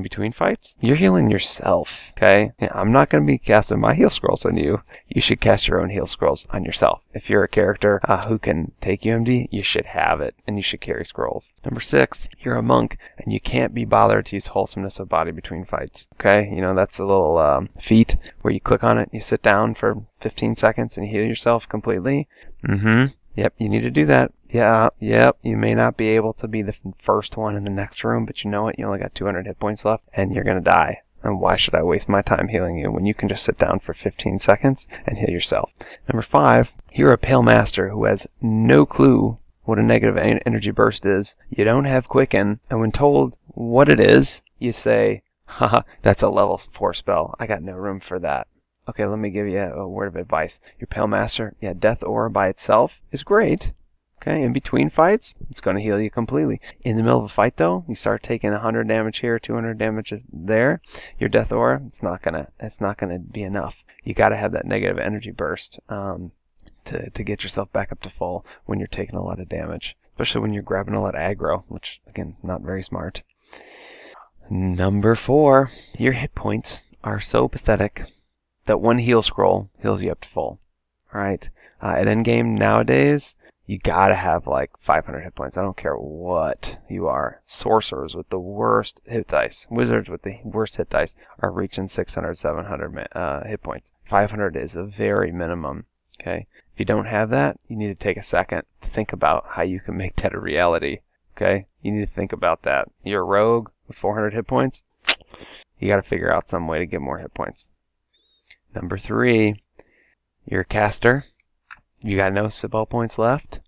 between fights, you're healing yourself, okay? I'm not going to be casting my heal scrolls on you. You should cast your own heal scrolls on yourself. If you're a character who can take UMD, you should have it, and you should carry scrolls. Number 6, you're a monk, and you can't be bothered to use wholesomeness of body between fights, okay? You know, that's a little feat where you click on it, you sit down for 15 seconds, and you heal yourself completely. Yep, you need to do that. Yep, you may not be able to be the first one in the next room, but you know what? You only got 200 hit points left, and you're going to die. And why should I waste my time healing you when you can just sit down for 15 seconds and heal yourself? Number 5, you're a Pale Master who has no clue what a negative energy burst is. You don't have Quicken, and when told what it is, you say, haha, that's a level 4 spell. I got no room for that. Okay, let me give you a word of advice. Your Pale Master, Death Aura by itself is great. Okay, in between fights, it's going to heal you completely. In the middle of a fight, though, you start taking 100 damage here, 200 damage there. Your Death Aura, it's not gonna be enough. You got to have that negative energy burst to get yourself back up to full when you're taking a lot of damage, especially when you're grabbing a lot of aggro, which again, not very smart. Number 4, your hit points are so pathetic that one heal scroll heals you up to full. Alright? At endgame nowadays, you gotta have like 500 hit points. I don't care what you are. Sorcerers with the worst hit dice, wizards with the worst hit dice are reaching 600, 700 hit points. 500 is a very minimum. Okay? If you don't have that, you need to take a second to think about how you can make that a reality. Okay? You need to think about that. You're a rogue with 400 hit points. You got to figure out some way to get more hit points. Number 3, you're a caster. You got no spell points left,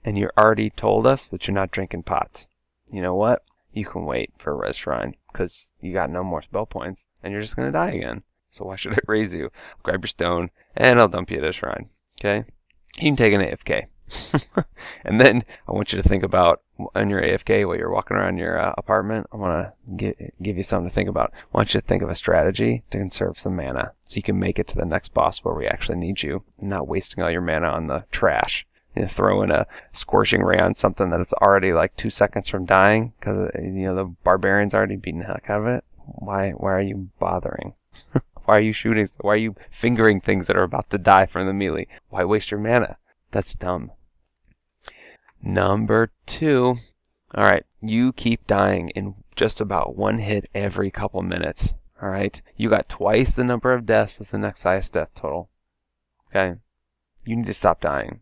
and you already told us that you're not drinking pots. You know what? You can wait for a res shrine, because you got no more spell points, and you're just going to die again. So why should I raise you? Grab your stone, and I'll dump you at a shrine. Okay? You can take an AFK. And then I want you to think about, on your AFK, while you're walking around your apartment, I want to give you something to think about. I want you to think of a strategy to conserve some mana, so you can make it to the next boss where we actually need you, and not wasting all your mana on the trash. You know, throw in a scorching ray on something that it's already like 2 seconds from dying, because the barbarian's already beaten the heck out of it. Why are you bothering? Why are you shooting? Why are you fingering things that are about to die from the melee? Why waste your mana? That's dumb. Number 2. Alright, you keep dying in just about one hit every couple minutes. Alright? You got twice the number of deaths as the next highest death total. Okay? You need to stop dying.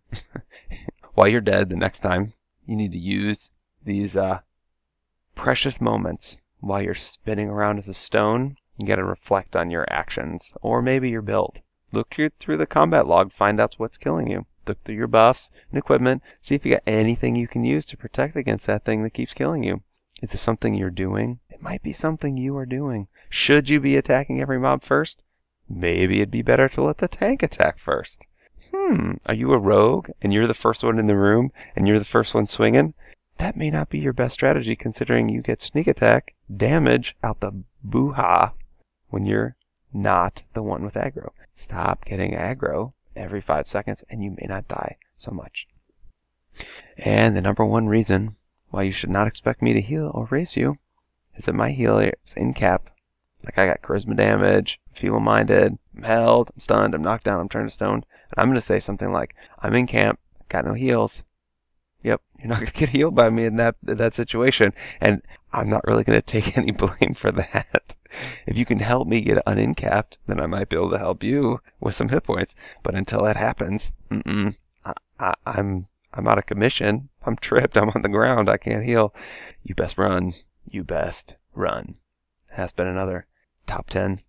While you're dead the next time, you need to use these precious moments while you're spinning around as a stone. You got to reflect on your actions, or maybe your build. Look through the combat log, find out what's killing you. Look through your buffs and equipment, see if you got anything you can use to protect against that thing that keeps killing you. Is this something you're doing? It might be something you are doing. Should you be attacking every mob first? Maybe it'd be better to let the tank attack first. Are you a rogue and you're the first one in the room and you're the first one swinging? That may not be your best strategy, considering you get sneak attack damage out the boo-ha when you're not the one with aggro. Stop getting aggro every 5 seconds and you may not die so much. And the number 1 reason why you should not expect me to heal or raise you is that my heal is in cap. Like, I got charisma damage, feeble-minded, I'm held, I'm stunned, I'm knocked down, I'm turned to stone. And I'm going to say something like, I'm in camp, got no heals. Yep, you're not going to get healed by me in that situation. And I'm not really going to take any blame for that. If you can help me get uncapped, then I might be able to help you with some hit points. But until that happens, I'm out of commission. I'm tripped. I'm on the ground. I can't heal. You best run. You best run. Has been another top 10.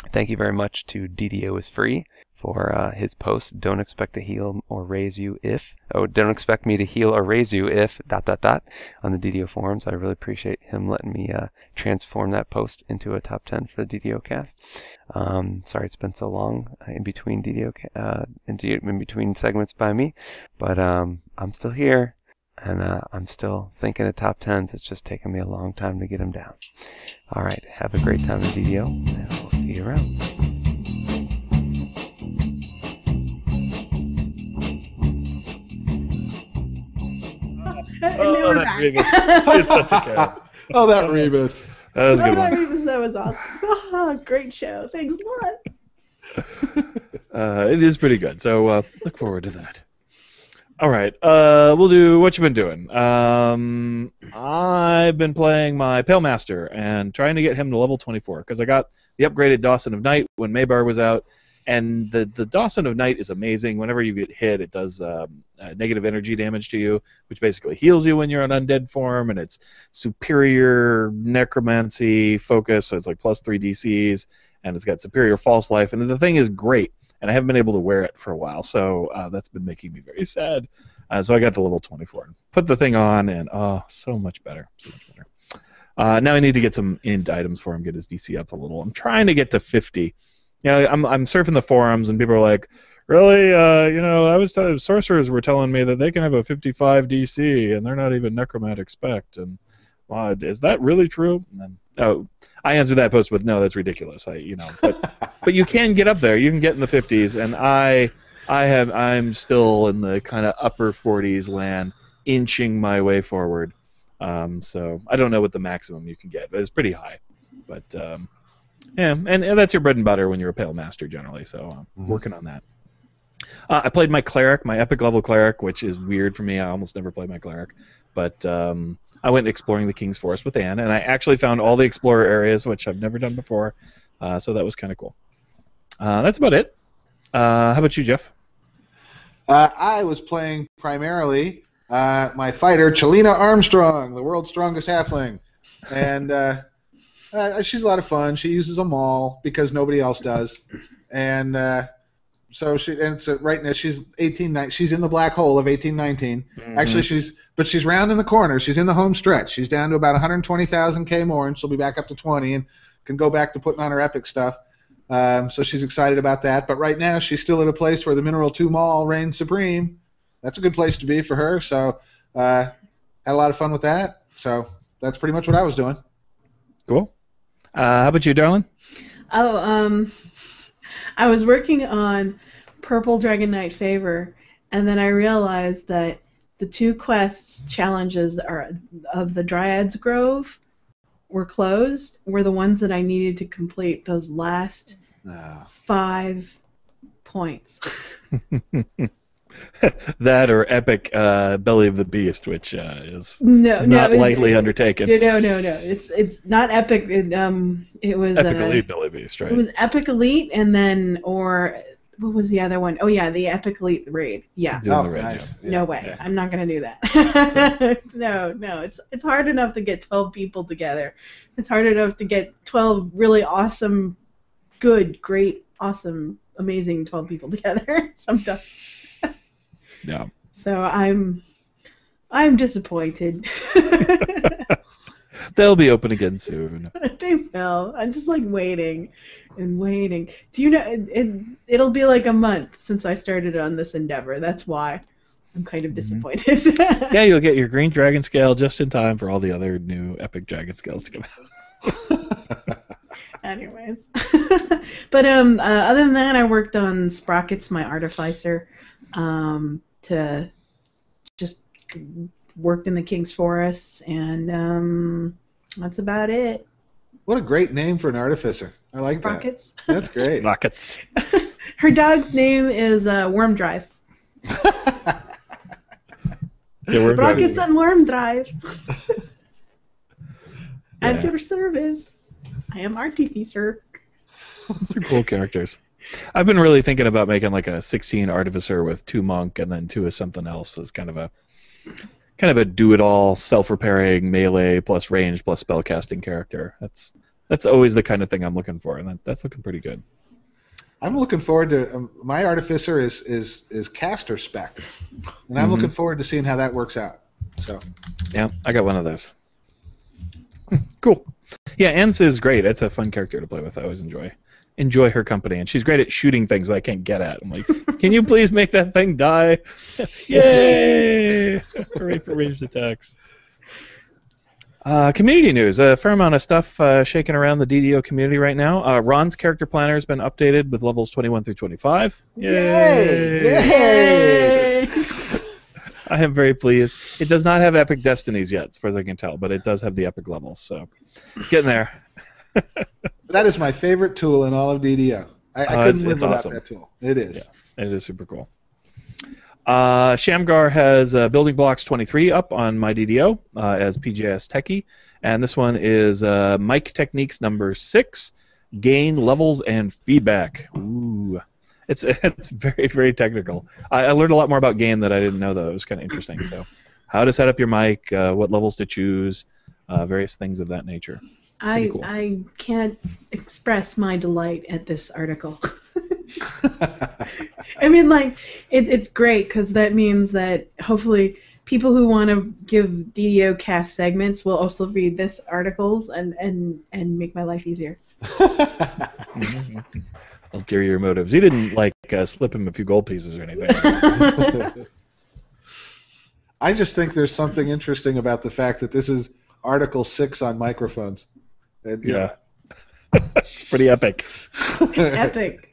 Thank you very much to DDO is Free for his post. Don't expect to heal or raise you if. Oh, don't expect me to heal or raise you if ... on the DDO forums. I really appreciate him letting me transform that post into a top 10 for the DDOcast. Sorry it's been so long in between in between segments by me, but I'm still here. And I'm still thinking of top 10s. It's just taken me a long time to get them down. All right. Have a great time in DDO, and we'll see you around. And now we're that back. Rebus. It's such a cat. Oh, that Rebus. That was a good that one. Rebus, that was awesome. Oh, great show. Thanks a lot. It is pretty good. So look forward to that. All right, we'll do what you've been doing. I've been playing my Pale Master and trying to get him to level 24 because I got the upgraded Dawson of Night when Mailbag was out, and the Dawson of Night is amazing. Whenever you get hit, it does negative energy damage to you, which basically heals you when you're on undead form, and it's superior necromancy focus, so it's like plus 3 DCs, and it's got superior false life, and the thing is great. And I haven't been able to wear it for a while, so that's been making me very sad. So I got to level 24 and put the thing on, and so much better. So much better. Now I need to get some int items for him, get his DC up a little. I'm trying to get to 50. You know, I'm surfing the forums, and people are like, really? Sorcerers were telling me that they can have a 55 DC, and they're not even necromantic spec. And is that really true? And then, I answered that post with, no, that's ridiculous. But you can get up there. You can get in the 50s, and I'm still in the kind of upper 40s land, inching my way forward. So I don't know what the maximum you can get, but it's pretty high. But yeah, and that's your bread and butter when you're a Pale Master generally. So I'm working on that. I played my cleric, my epic level cleric, which is weird for me. I almost never play my cleric, but I went exploring the King's Forest with Anne, and I actually found all the explorer areas, which I've never done before. So that was kind of cool. That's about it. How about you, Jeff? I was playing primarily my fighter, Chelina Armstrong, the world's strongest halfling. And she's a lot of fun. She uses them all because nobody else does. And so right now she's 18. She's in the black hole of 1819. Mm-hmm. Actually, she's round in the corner. She's in the home stretch. She's down to about 120,000 K more, and she'll be back up to 20 and can go back to putting on her epic stuff. So she's excited about that. But right now she's still at a place where the Mineral 2 Mall reigns supreme. That's a good place to be for her. So had a lot of fun with that. So that's pretty much what I was doing. Cool. How about you, darling? Oh, I was working on Purple Dragon Knight Favor, and then I realized that the 2 quests challenges of the Dryad's Grove were the ones that I needed to complete those last 5 points. That or epic Belly of the Beast, which is not lightly undertaken. No. It's not epic. It was Epic Elite Belly Beast, right? It was Epic Elite, and then what was the other one? Oh yeah, the Epic Elite raid. Yeah. Nice. Yeah. No way. Yeah. I'm not gonna do that. No. It's hard enough to get 12 people together. It's hard enough to get 12 really awesome, good, great, awesome, amazing 12 people together sometimes. Yeah. So I'm disappointed. They'll be open again soon. They will. I'm just like waiting and waiting. Do you know it'll be like a month since I started on this endeavor. That's why I'm kind of disappointed. Yeah, you'll get your green dragon scale just in time for all the other new epic dragon scales to come out. Anyways. But other than that, I worked on Sprockets, my artificer. To just worked in the King's Forests, and that's about it. What a great name for an artificer. I like Sprockets. That. That's great. Sprockets. Her dog's name is Worm Drive. Sprockets on Worm Drive. At your service. I am Artificer. Those are cool characters. I've been really thinking about making like a 16 artificer with 2 monk and then 2 as something else. It's kind of a do-it-all, self-repairing melee plus range plus spellcasting character. That's always the kind of thing I'm looking for, and that's looking pretty good. I'm looking forward to my artificer is caster spec, and I'm looking forward to seeing how that works out. So yeah, I got one of those. Cool. Yeah, Ence is great. It's a fun character to play with. I always enjoy her company, and she's great at shooting things I can't get at. I'm like, can you please make that thing die? Yay! Hooray for ranged attacks. Community news. A fair amount of stuff shaking around the DDO community right now. Ron's character planner has been updated with levels 21 through 25. Yay! Yay! I am very pleased. It does not have epic destinies yet, as far as I can tell, but it does have the epic levels, so getting there. That is my favorite tool in all of DDO. I couldn't live without awesome. that tool. It is. Yeah, it is super cool. Shamgar has Building Blocks 23 up on my DDO as PJS Techie, and this one is Mic Techniques number 6, Gain Levels and Feedback. Ooh. It's very, very technical. I learned a lot more about gain that I didn't know, though. It was kind of interesting. So, how to set up your mic, what levels to choose, various things of that nature. Cool. I can't express my delight at this article. I mean, like, it's great because that means that hopefully people who want to give DDOcast segments will also read this articles and make my life easier. Ulterior motives. You didn't like slip him a few gold pieces or anything. I just think there's something interesting about the fact that this is Article 6 on microphones. And, yeah. It's pretty epic. Epic.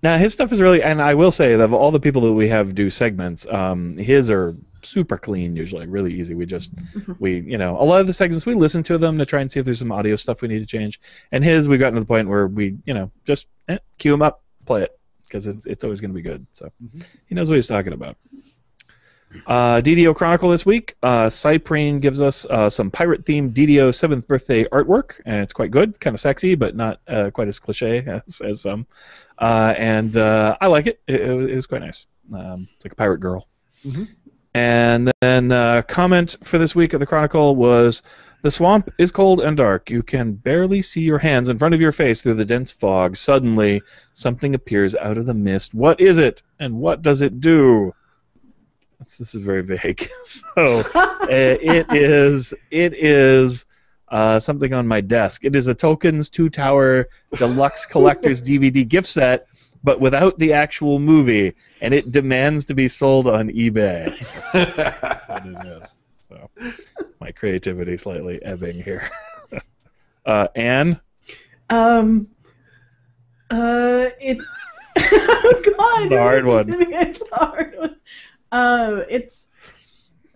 Now, his stuff is really, and I will say that of all the people that we have do segments, his are super clean usually, really easy. A lot of the segments, we listen to them to try and see if there's some audio stuff we need to change. And his, we've gotten to the point where we, just cue him up, play it, because it's always going to be good. So he knows what he's talking about. DDO Chronicle this week. Cyprine gives us some pirate-themed DDO 7th birthday artwork, and it's quite good, kind of sexy, but not quite as cliche as some. And I like it. It was quite nice. It's like a pirate girl. Mm-hmm. And then comment for this week of the Chronicle was, the swamp is cold and dark. You can barely see your hands in front of your face through the dense fog. Suddenly, something appears out of the mist. What is it, and what does it do? This is very vague. So it is something on my desk. It is a Tolkien's Two Tower Deluxe Collector's DVD gift set, but without the actual movie, and it demands to be sold on eBay. What it is. So my creativity slightly ebbing here. Anne? It. Oh God! It's a hard one. It's a hard one. It's.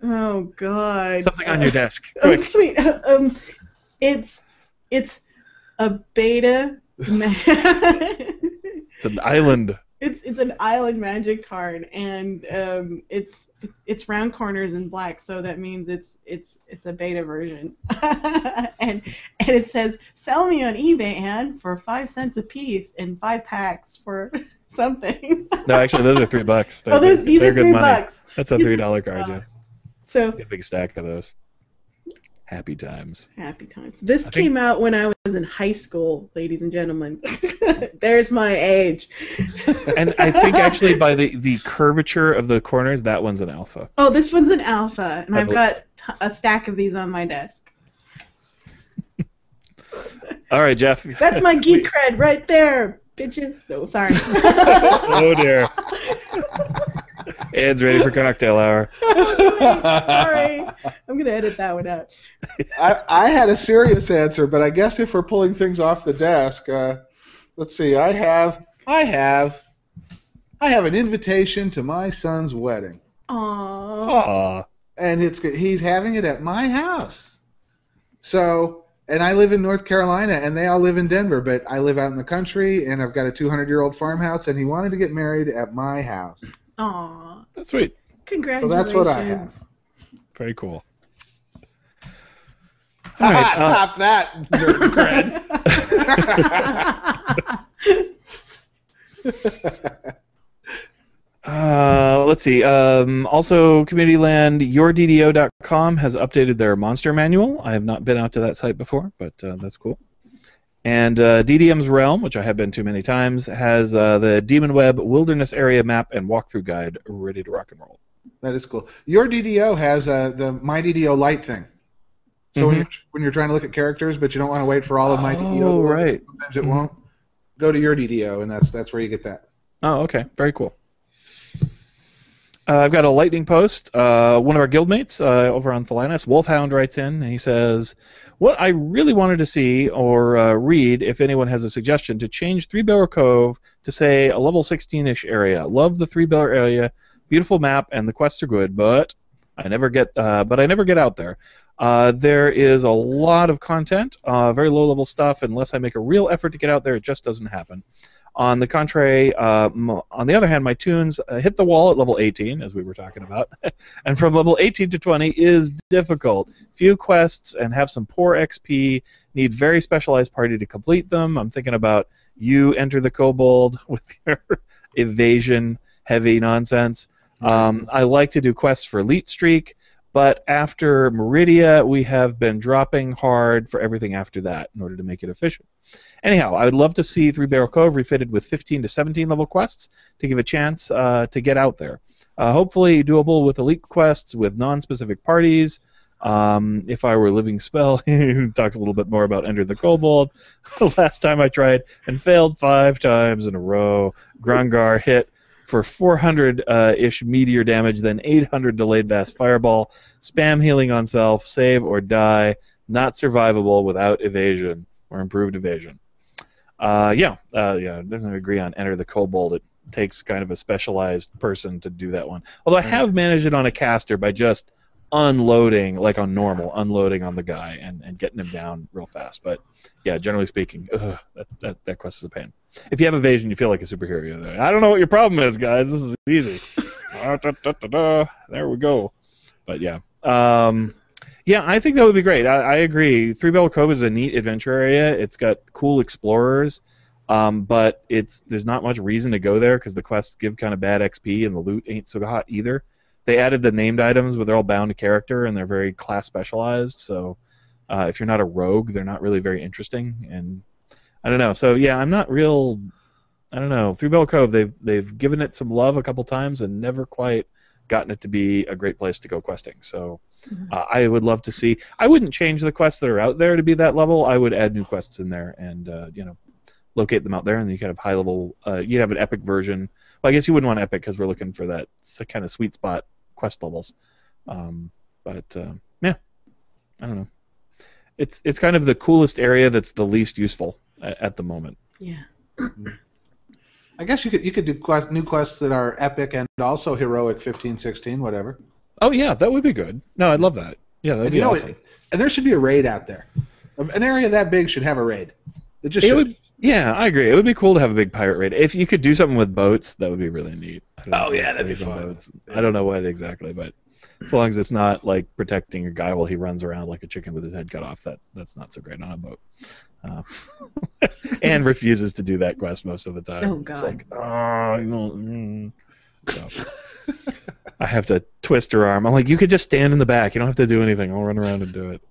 Oh God! Something on your desk. Quick. Sweet. It's a beta. It's an island. It's an island magic card, and it's round corners in black, so that means it's a beta version. and it says, sell me on eBay, Anne, for 5 cents a piece and 5 packs for something. No, actually, those are $3. These are good $3. money. That's a $3 card, yeah. So Get a big stack of those. Happy times. happy times. This came out when I was in high school, ladies and gentlemen. There's my age. And I think actually by the curvature of the corners, that one's an alpha. Oh, this one's an alpha, and I've got a stack of these on my desk. All right, Jeff. That's my geek cred right there, bitches. No, sorry. Oh, dear. Ed's ready for cocktail hour. Sorry. I'm going to edit that one out. I had a serious answer, but I guess if we're pulling things off the desk, let's see. I have an invitation to my son's wedding. Aww. And he's having it at my house. So, and I live in North Carolina, and they all live in Denver, but I live out in the country, and I've got a 200-year-old farmhouse, and he wanted to get married at my house. Aww. That's sweet. Congratulations. So that's what I have. Very cool. All right, top that, nerd cred. Let's see. Also, Community Land, yourddo.com has updated their monster manual. I have not been out to that site before, but that's cool. And DDM's Realm, which I have been to many times, has the Demon Web Wilderness Area Map and Walkthrough Guide ready to rock and roll. That is cool. Your DDO has the My DDO Lite thing. So when you're trying to look at characters, but you don't want to wait for all of My DDO. Oh, right. Sometimes it won't. Go to your DDO, and that's where you get that. Oh, okay. Very cool. I've got a lightning post. One of our guildmates over on Thalinas, Wolfhound, writes in, and he says, what I really wanted to see or read, if anyone has a suggestion, to change Three Barrel Cove to, say, a level 16-ish area. Love the Three Barrel area. Beautiful map, and the quests are good, but I never get out there. There is a lot of content, very low-level stuff. Unless I make a real effort to get out there, it just doesn't happen. On the contrary, on the other hand, my tunes hit the wall at level 18, as we were talking about, and from level 18 to 20 is difficult. Few quests and have some poor XP, need very specialized party to complete them. I'm thinking about you enter the kobold with your evasion-heavy nonsense. I like to do quests for Elite Streak, but after Meridia, we have been dropping hard for everything after that in order to make it efficient. Anyhow, I would love to see Three Barrel Cove refitted with 15 to 17 level quests to give a chance to get out there. Hopefully doable with elite quests with non-specific parties. If I were Living Spell, he talks a little bit more about Enter the Kobold. Last time I tried and failed 5 times in a row. Grongar hit for 400-ish meteor damage, then 800 delayed vast fireball, spam healing on self, save or die, not survivable without evasion or improved evasion. I'm going to agree on Enter the Kobold. It takes kind of a specialized person to do that one. Although I have managed it on a caster by just unloading, like on normal, unloading on the guy and getting him down real fast. But yeah, generally speaking, that quest is a pain. If you have evasion, you feel like a superhero. I don't know what your problem is, guys. This is easy. There we go. But yeah. I think that would be great. I agree. Three Barrel Cove is a neat adventure area. It's got cool explorers. But there's not much reason to go there because the quests give kind of bad XP and the loot ain't so hot either. They added the named items, but they're all bound to character and they're very class specialized. So if you're not a rogue, they're not really very interesting. And I don't know. So yeah, I'm not real. I don't know. Three Bell Cove, they've given it some love a couple times and never quite gotten it to be a great place to go questing. So I would love to see. I wouldn't change the quests that are out there to be that level. I would add new quests in there and locate them out there, and then you could have high level. You'd have an epic version. Well, I guess you wouldn't want epic because we're looking for that kind of sweet spot quest levels. Yeah, I don't know. It's kind of the coolest area that's the least useful at the moment. Yeah. I guess you could do new quests that are epic and also heroic 15, 16, whatever. Oh yeah, that would be good. No, I'd love that. Yeah, that'd be awesome. And there should be a raid out there. An area that big should have a raid. It should. Yeah, I agree. It would be cool to have a big pirate raid. If you could do something with boats, that would be really neat. Oh yeah, that'd be fun. Boats. I don't know what exactly, but as long as it's not like protecting a guy while he runs around like a chicken with his head cut off, that's not so great on a boat. And refuses to do that quest most of the time. Oh god. It's like, So I have to twist her arm. I'm like, you could just stand in the back. You don't have to do anything. I'll run around and do it.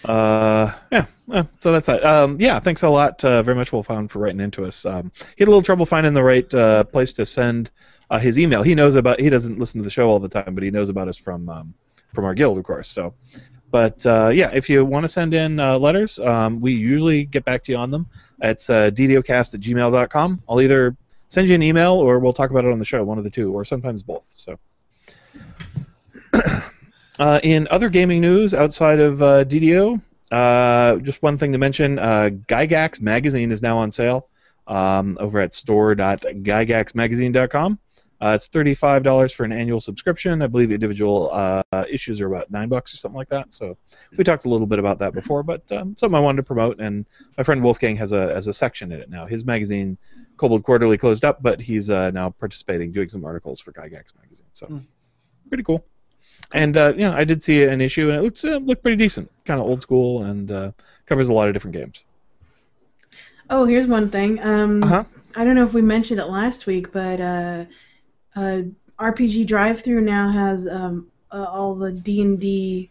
So that's that. Yeah, thanks a lot very much, Wolfhound, for writing into us. He had a little trouble finding the right place to send his email. He doesn't listen to the show all the time, but he knows about us from our guild, of course. So, but yeah, if you want to send in letters, we usually get back to you on them. It's DDOcast@gmail.com. I'll either send you an email or we'll talk about it on the show, one of the two, or sometimes both. So. In other gaming news outside of DDO, just one thing to mention, Gygax magazine is now on sale over at store.gygaxmagazine.com. It's $35 for an annual subscription. I believe individual issues are about $9 or something like that. So we talked a little bit about that before, but something I wanted to promote. And my friend Wolfgang has a section in it now. His magazine, Kobold Quarterly, closed up, but he's now participating, doing some articles for Gygax magazine. So pretty cool. And I did see an issue, and it looked pretty decent, kind of old school, and covers a lot of different games. Oh, here's one thing. I don't know if we mentioned it last week, but RPG Drive-Thru now has all the D&D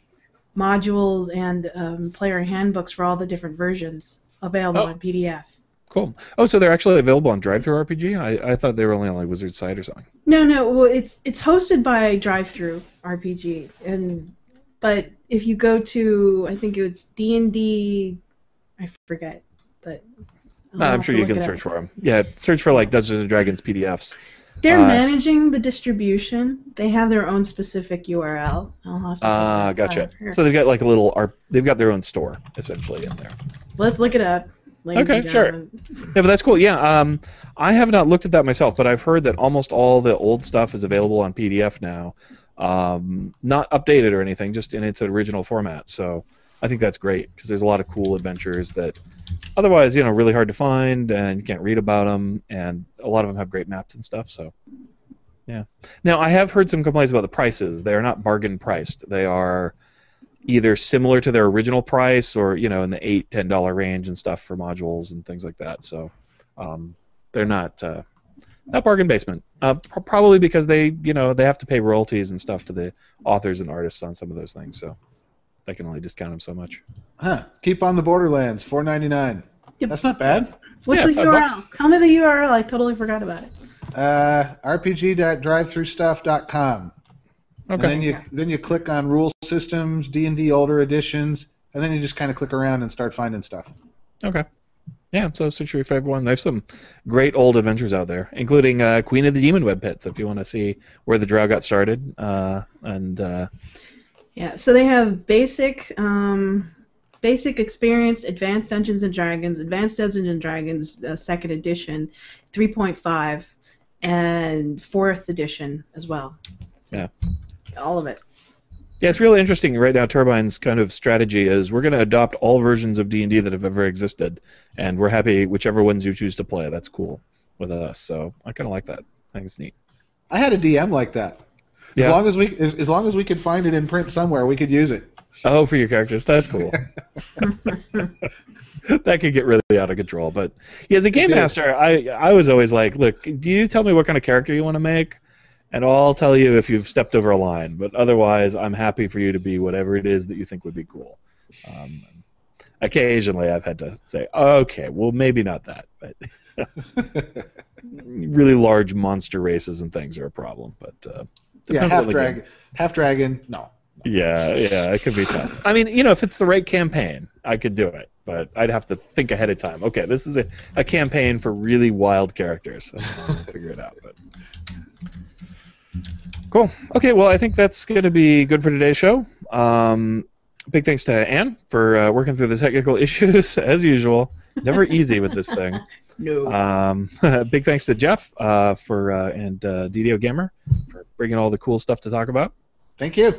modules and player handbooks for all the different versions available on PDF. Cool. Oh, so they're actually available on Drive-Thru RPG? I thought they were only on like Wizard's site or something. No. Well, it's hosted by Drive-Thru RPG, but if you go to, I think it's D&D, I forget, but I'm sure you can search for them. Yeah, search for like Dungeons and Dragons PDFs. They're managing the distribution. They have their own specific URL. I'll have to. Gotcha. So they've got like a little. They've got their own store essentially in there. Let's look it up. Okay, sure. Yeah, but that's cool. Yeah, I have not looked at that myself, but I've heard that almost all the old stuff is available on PDF now, not updated or anything, just in its original format. So I think that's great because there's a lot of cool adventures that otherwise, really hard to find, and you can't read about them, and a lot of them have great maps and stuff. So, yeah. Now I have heard some complaints about the prices. They are not bargain priced. They are either similar to their original price or in the $8-10 range and stuff for modules and things like that. So they're not bargain basement, probably because they have to pay royalties and stuff to the authors and artists on some of those things, so they can only discount them so much. Keep on the Borderlands, $4.99. Yep. That's not bad. What's the URL? Tell me the URL. I totally forgot about it. rpg.drivethroughstuff.com. Okay. And then you click on Rule Systems, D&D Older Editions, and then you just kind of click around and start finding stuff. Okay. Yeah, so search your favorite one. There's some great old adventures out there, including Queen of the Demon Web Pits, if you want to see where the Drow got started. Yeah, so they have basic experience, Advanced Dungeons & Dragons, 2nd edition, 3.5, and 4th edition as well. Yeah. All of it. Yeah, it's really interesting right now. Turbine's kind of strategy is we're going to adopt all versions of D&D that have ever existed, and we're happy whichever ones you choose to play. That's cool with us. So I kind of like that. I think it's neat. I had a DM like that. As long as we could find it in print somewhere, we could use it. Oh, for your characters, that's cool. that could get really out of control. But yeah, as a game did. master, I was always like, look, do you tell me what kind of character you want to make? And I'll tell you if you've stepped over a line. But otherwise, I'm happy for you to be whatever it is that you think would be cool. Occasionally, I've had to say, okay, well, maybe not that. But really large monster races and things are a problem. But Yeah, depends on the game. half dragon. No. Yeah, it could be tough. I mean, if it's the right campaign, I could do it. But I'd have to think ahead of time. Okay, this is a campaign for really wild characters. I'll figure it out. But cool. Okay, well, I think that's going to be good for today's show. Big thanks to Anne for working through the technical issues, as usual. Never easy with this thing. No. Big thanks to Jeff and DDO Gamer for bringing all the cool stuff to talk about. Thank you.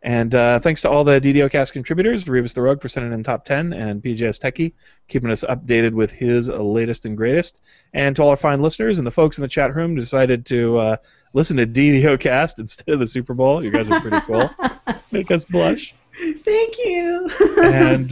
And thanks to all the DDOcast contributors, Rebus the Rogue for sending in top 10, and PJS Techie keeping us updated with his latest and greatest. And to all our fine listeners and the folks in the chat room who decided to listen to DDOcast instead of the Super Bowl. You guys are pretty cool. Make us blush. Thank you. And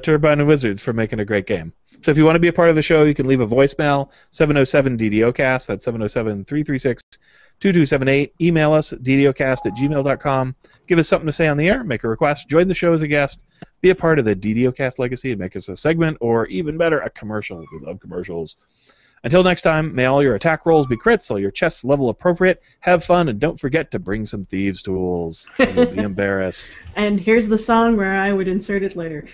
Turbine and Wizards for making a great game. So if you want to be a part of the show, you can leave a voicemail, 707-DDOcast. That's 707-336-2278. Email us, ddocast@gmail.com. Give us something to say on the air, make a request, join the show as a guest, be a part of the DDOcast legacy, and make us a segment, or even better, a commercial. We love commercials. Until next time, may all your attack rolls be crits, all your chests level appropriate, have fun, and don't forget to bring some thieves' tools. You'll be embarrassed. And here's the song where I would insert it later.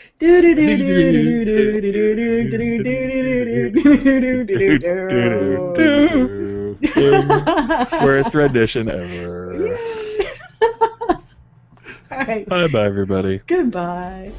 Worst rendition ever. All right. Bye-bye, everybody. Goodbye.